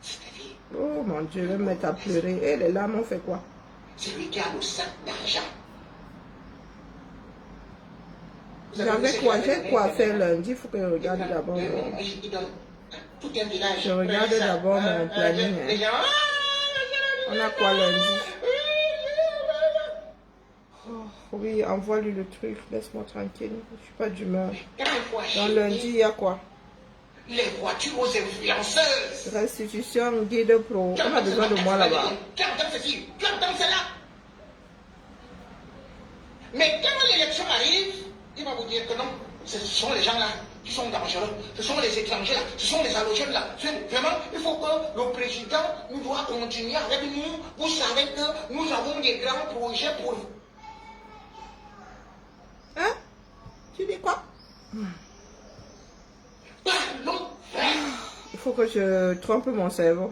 C'est-à-dire, Oh mon Dieu, je vais me mettre à pleurer. Et les larmes ont fait quoi? c'est lui qui a le sac d'argent. J'ai quoi faire lundi? Il faut que je regarde d'abord. Il donne tout un village. Je regarde d'abord mon planning. Les gens, On a quoi lundi? Oh, oui, envoie-lui le truc. Laisse-moi tranquille. Je suis pas d'humeur. quand il faut Dans acheter lundi, il y a quoi? les voitures aux influenceuses. Restitution, guide pro. On a besoin de moi là-bas. Tu entends ceci, tu entends cela. Mais quand l'élection arrive, il va vous dire que non, ce sont les gens là qui sont dangereux, ce sont les étrangers là, ce sont les halogènes là. Vraiment, il faut que le président nous doit continuer avec nous. Vous savez que nous avons des grands projets pour vous. Hein? Tu dis quoi? Parlons, frère. Il faut que je trompe mon cerveau.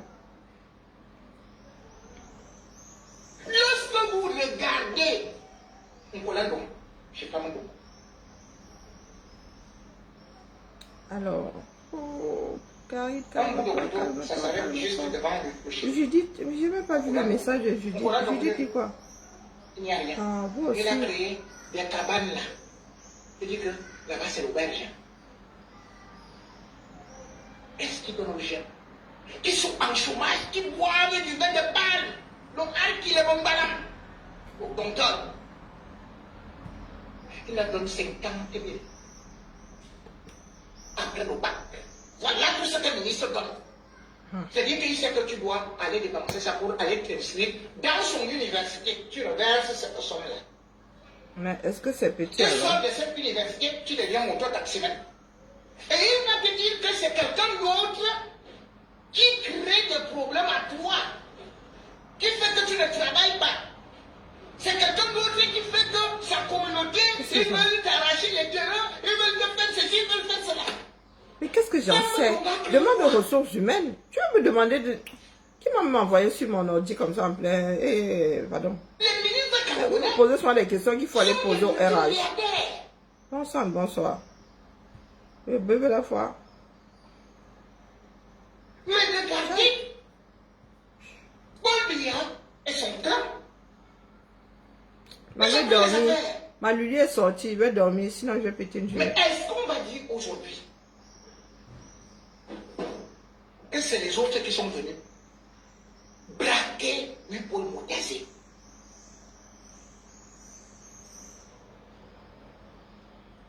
Lorsque vous regardez Nicolas Dom, je sais pas mon nom. Alors, oh, Carrie, Ça s'arrête juste devant le chef. Judith, je n'ai même pas vu le message de Judith. Judith dit quoi? Il n'y a rien. Ah, vous aussi. Il a créé des cabanes là. Il dit que là-bas c'est l'auberge. Est-ce qu'ils donnent aux gens qui sont en chômage, qui boivent du vin de balle, l'homme qui les bombarde au compteur? Il leur donne 50 000 après le bac. Voilà tout ce que le ministre donne. C'est-à-dire qu'il sait que tu dois aller dépenser ça pour aller t'inscrire dans son université. Tu reverses cette somme-là. Mais est-ce que c'est petit Tu alors? sors de cette université, tu deviens moto-taximène. Et il va te dire que c'est quelqu'un d'autre qui crée des problèmes à toi, qui fait que tu ne travailles pas. C'est quelqu'un d'autre qui fait que sa communauté, ils veulent t'arracher les terrains, ils veulent te faire ceci, ils veulent faire cela. Mais qu'est-ce que j'en sais? Demande aux ressources humaines. Tu vas me demander de... Qui m'a même envoyé sur mon ordi comme ça en plein... pardon. Les ministres Vous camerounais me posez souvent des questions qu'il faut aller poser au sont des RH. milliardaires. Bonsoir, bonsoir. Le bébé la foi. Mais regardez, Paul Biya et son clan. Ma vais dormir. Ma Lulu est sortie, je vais dormir, sinon je vais péter une Mais journée. est-ce qu'on va dire aujourd'hui que c'est les autres qui sont venus braquer Paul Motazé?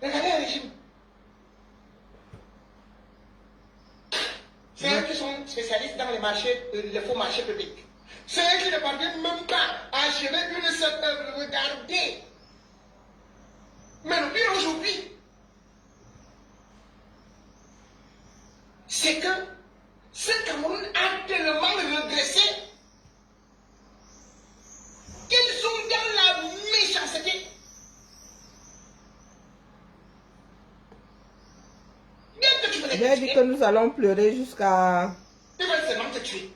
Regardez marchés, les faux marchés publics. C'est eux qui ne parviennent même pas à achever une seule œuvre. Regardez. Mais le pire aujourd'hui, c'est que ce Cameroun a tellement régressé qu'ils sont dans la méchanceté. Dès que tu veux les J'ai dit que nous allons pleurer jusqu'à... ils veulent seulement te tuer.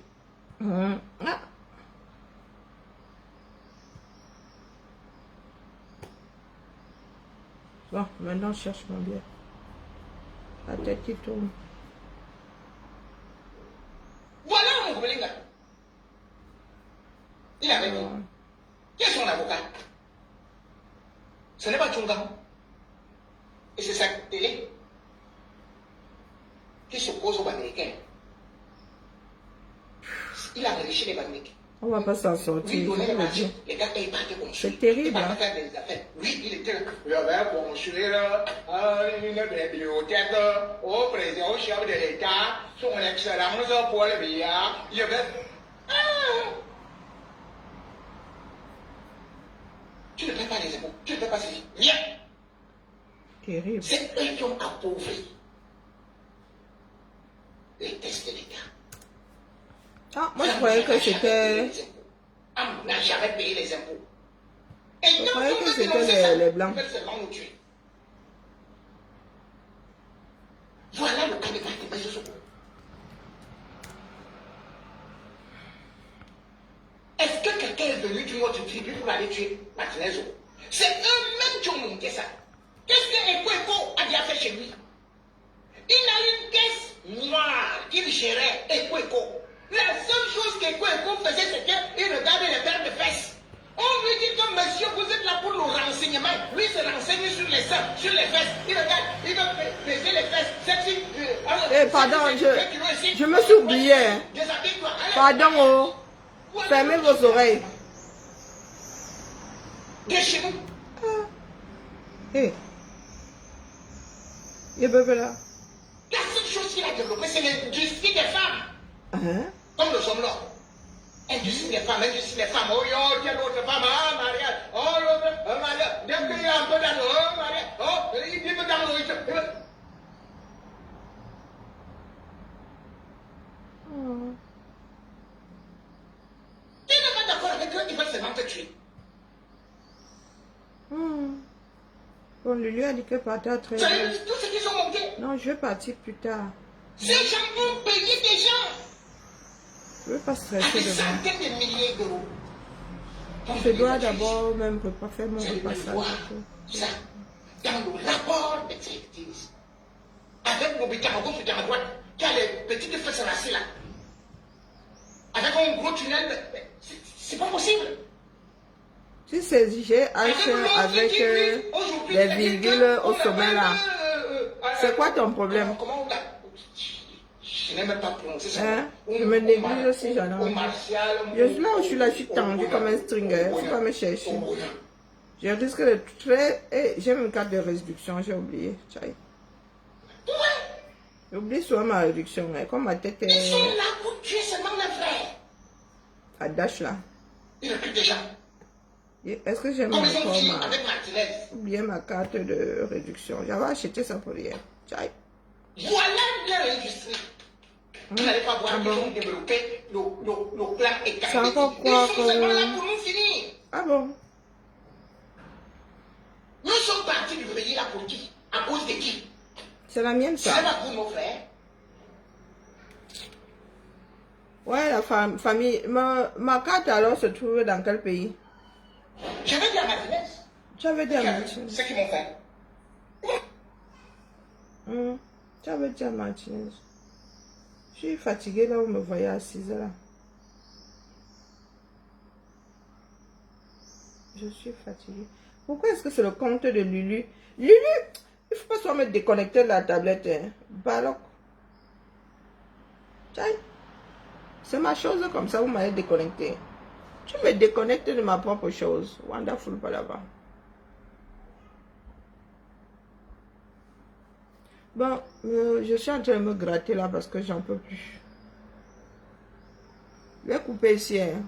Ah. Bon, maintenant je cherche mon bière. La tête qui tourne. Voilà mon Gobelinga. Il avait dit, qui est son avocat? Ce n'est pas Tchonga. Et c'est sa télé qui s'oppose aux Américains. Il a enrichi les Américains. On va pas s'en Lui sortir. donnait les je vous le marchés, dis. les gars payent pas de construire. C'est terrible, Il va hein. pas faire des affaires. Lui, il était là. Il avait construit une bibliothèque au président, au chef de l'État, son excellence Paul Biya. Il avait... Tu ne payes pas les impôts, tu ne payes pas ceci. Viens. Terrible. C'est eux qui ont appauvri les tests de l'État. Ah, moi je croyais que c'était... On n'a jamais payé les impôts. Et Je quand croyais on que veut c'était dénoncer ça, les Blancs. ils veulent seulement nous tuer. Voilà le cas de Martin Bezos. Est-ce que quelqu'un est venu d'une autre tribu pour aller tuer Martinez? C'est eux-mêmes qui ont monté ça. Qu'est-ce que Ekweko a déjà fait chez lui? Il a une caisse noire qu'il gérait, Ekweko. La seule chose qu'Ekweko faisait, c'est qu'il regardait les paires de fesses. On lui dit que monsieur, vous êtes là pour le renseignement. Lui se renseigne sur les seins, sur les fesses. Il regarde, il veut baiser les fesses. Pardon, je me suis oublié. Pardon, oh. Fermez vos oreilles. De chez nous. Hé. Il peut là. La seule chose qu'il a développée, c'est l'industrie des femmes. Hein? Comme nous sommes là. Industrie des femmes, industrie des femmes. Oh, yo, quelle autre femme, ah, Maria. Oh, l'autre, Maria. Dès qu'il y a un peu d'argent, oh, Maria. Oh, il dit que dans le... Tu n'es pas d'accord avec eux, ils veulent seulement te tuer. Bon, lui a dit que partait très C'est bien. tout ce qu'ils ont monté. Non, je vais partir plus tard. Ces gens ont payé des gens Je ne veux pas à stresser des devant. centaines de milliers d'euros. Je dois d'abord même faire mon Vous allez repassage. voir ça dans le rapport d'expertise. Avec mon béton à gauche et à droite, qui a les petites fesses racées là. Avec un gros tunnel, c'est pas possible. Si c'est GH avec les virgules au sommet là, c'est quoi ton problème? Comment on l'a? Je n'ai même pas prononcé ça. Hein? Je me néglige aussi, j'en ai envie. Je suis là où je suis tendu comme un stringer. Il ne faut pas me chercher. Je risque de très... j'ai une carte de réduction, j'ai oublié. J'ai oublié souvent ma réduction. Comme ma tête Ils sont est là pour tuer seulement les frères. à dash là. Ils recrutent des gens. Est-ce que j'ai Comme ils ont encore fini avec Martinez. oublié ma carte de réduction? J'avais acheté ça pour hier. Tchaï. Voilà leur industrie. Vous n'allez pas voir qu'ils ont développé nos plans et C'est encore Ils quoi sont seulement là pour nous finir. Ah bon? Nous sommes partis du pays là pour qui? À cause de qui? C'est la mienne C'est ça. pas pour nos frères. Ouais, la famille. Ma carte alors se trouve dans quel pays? J'avais dit à Martinez. Tu avais dit à Martinez. Ce qu'ils m'ont fait. Tu avais dit à Martinez. Je suis fatiguée là, vous me voyez assise là. Je suis fatiguée. Pourquoi est-ce que c'est le compte de Lulu? Lulu, il ne faut pas soit me déconnecter de la tablette. Hein. Baloc. Tiens. C'est ma chose comme ça, vous m'avez déconnecté. Tu me déconnectes de ma propre chose. Wonderful, pas là-bas. Bon, je suis en train de me gratter là parce que j'en peux plus. Je vais couper ici. Hein.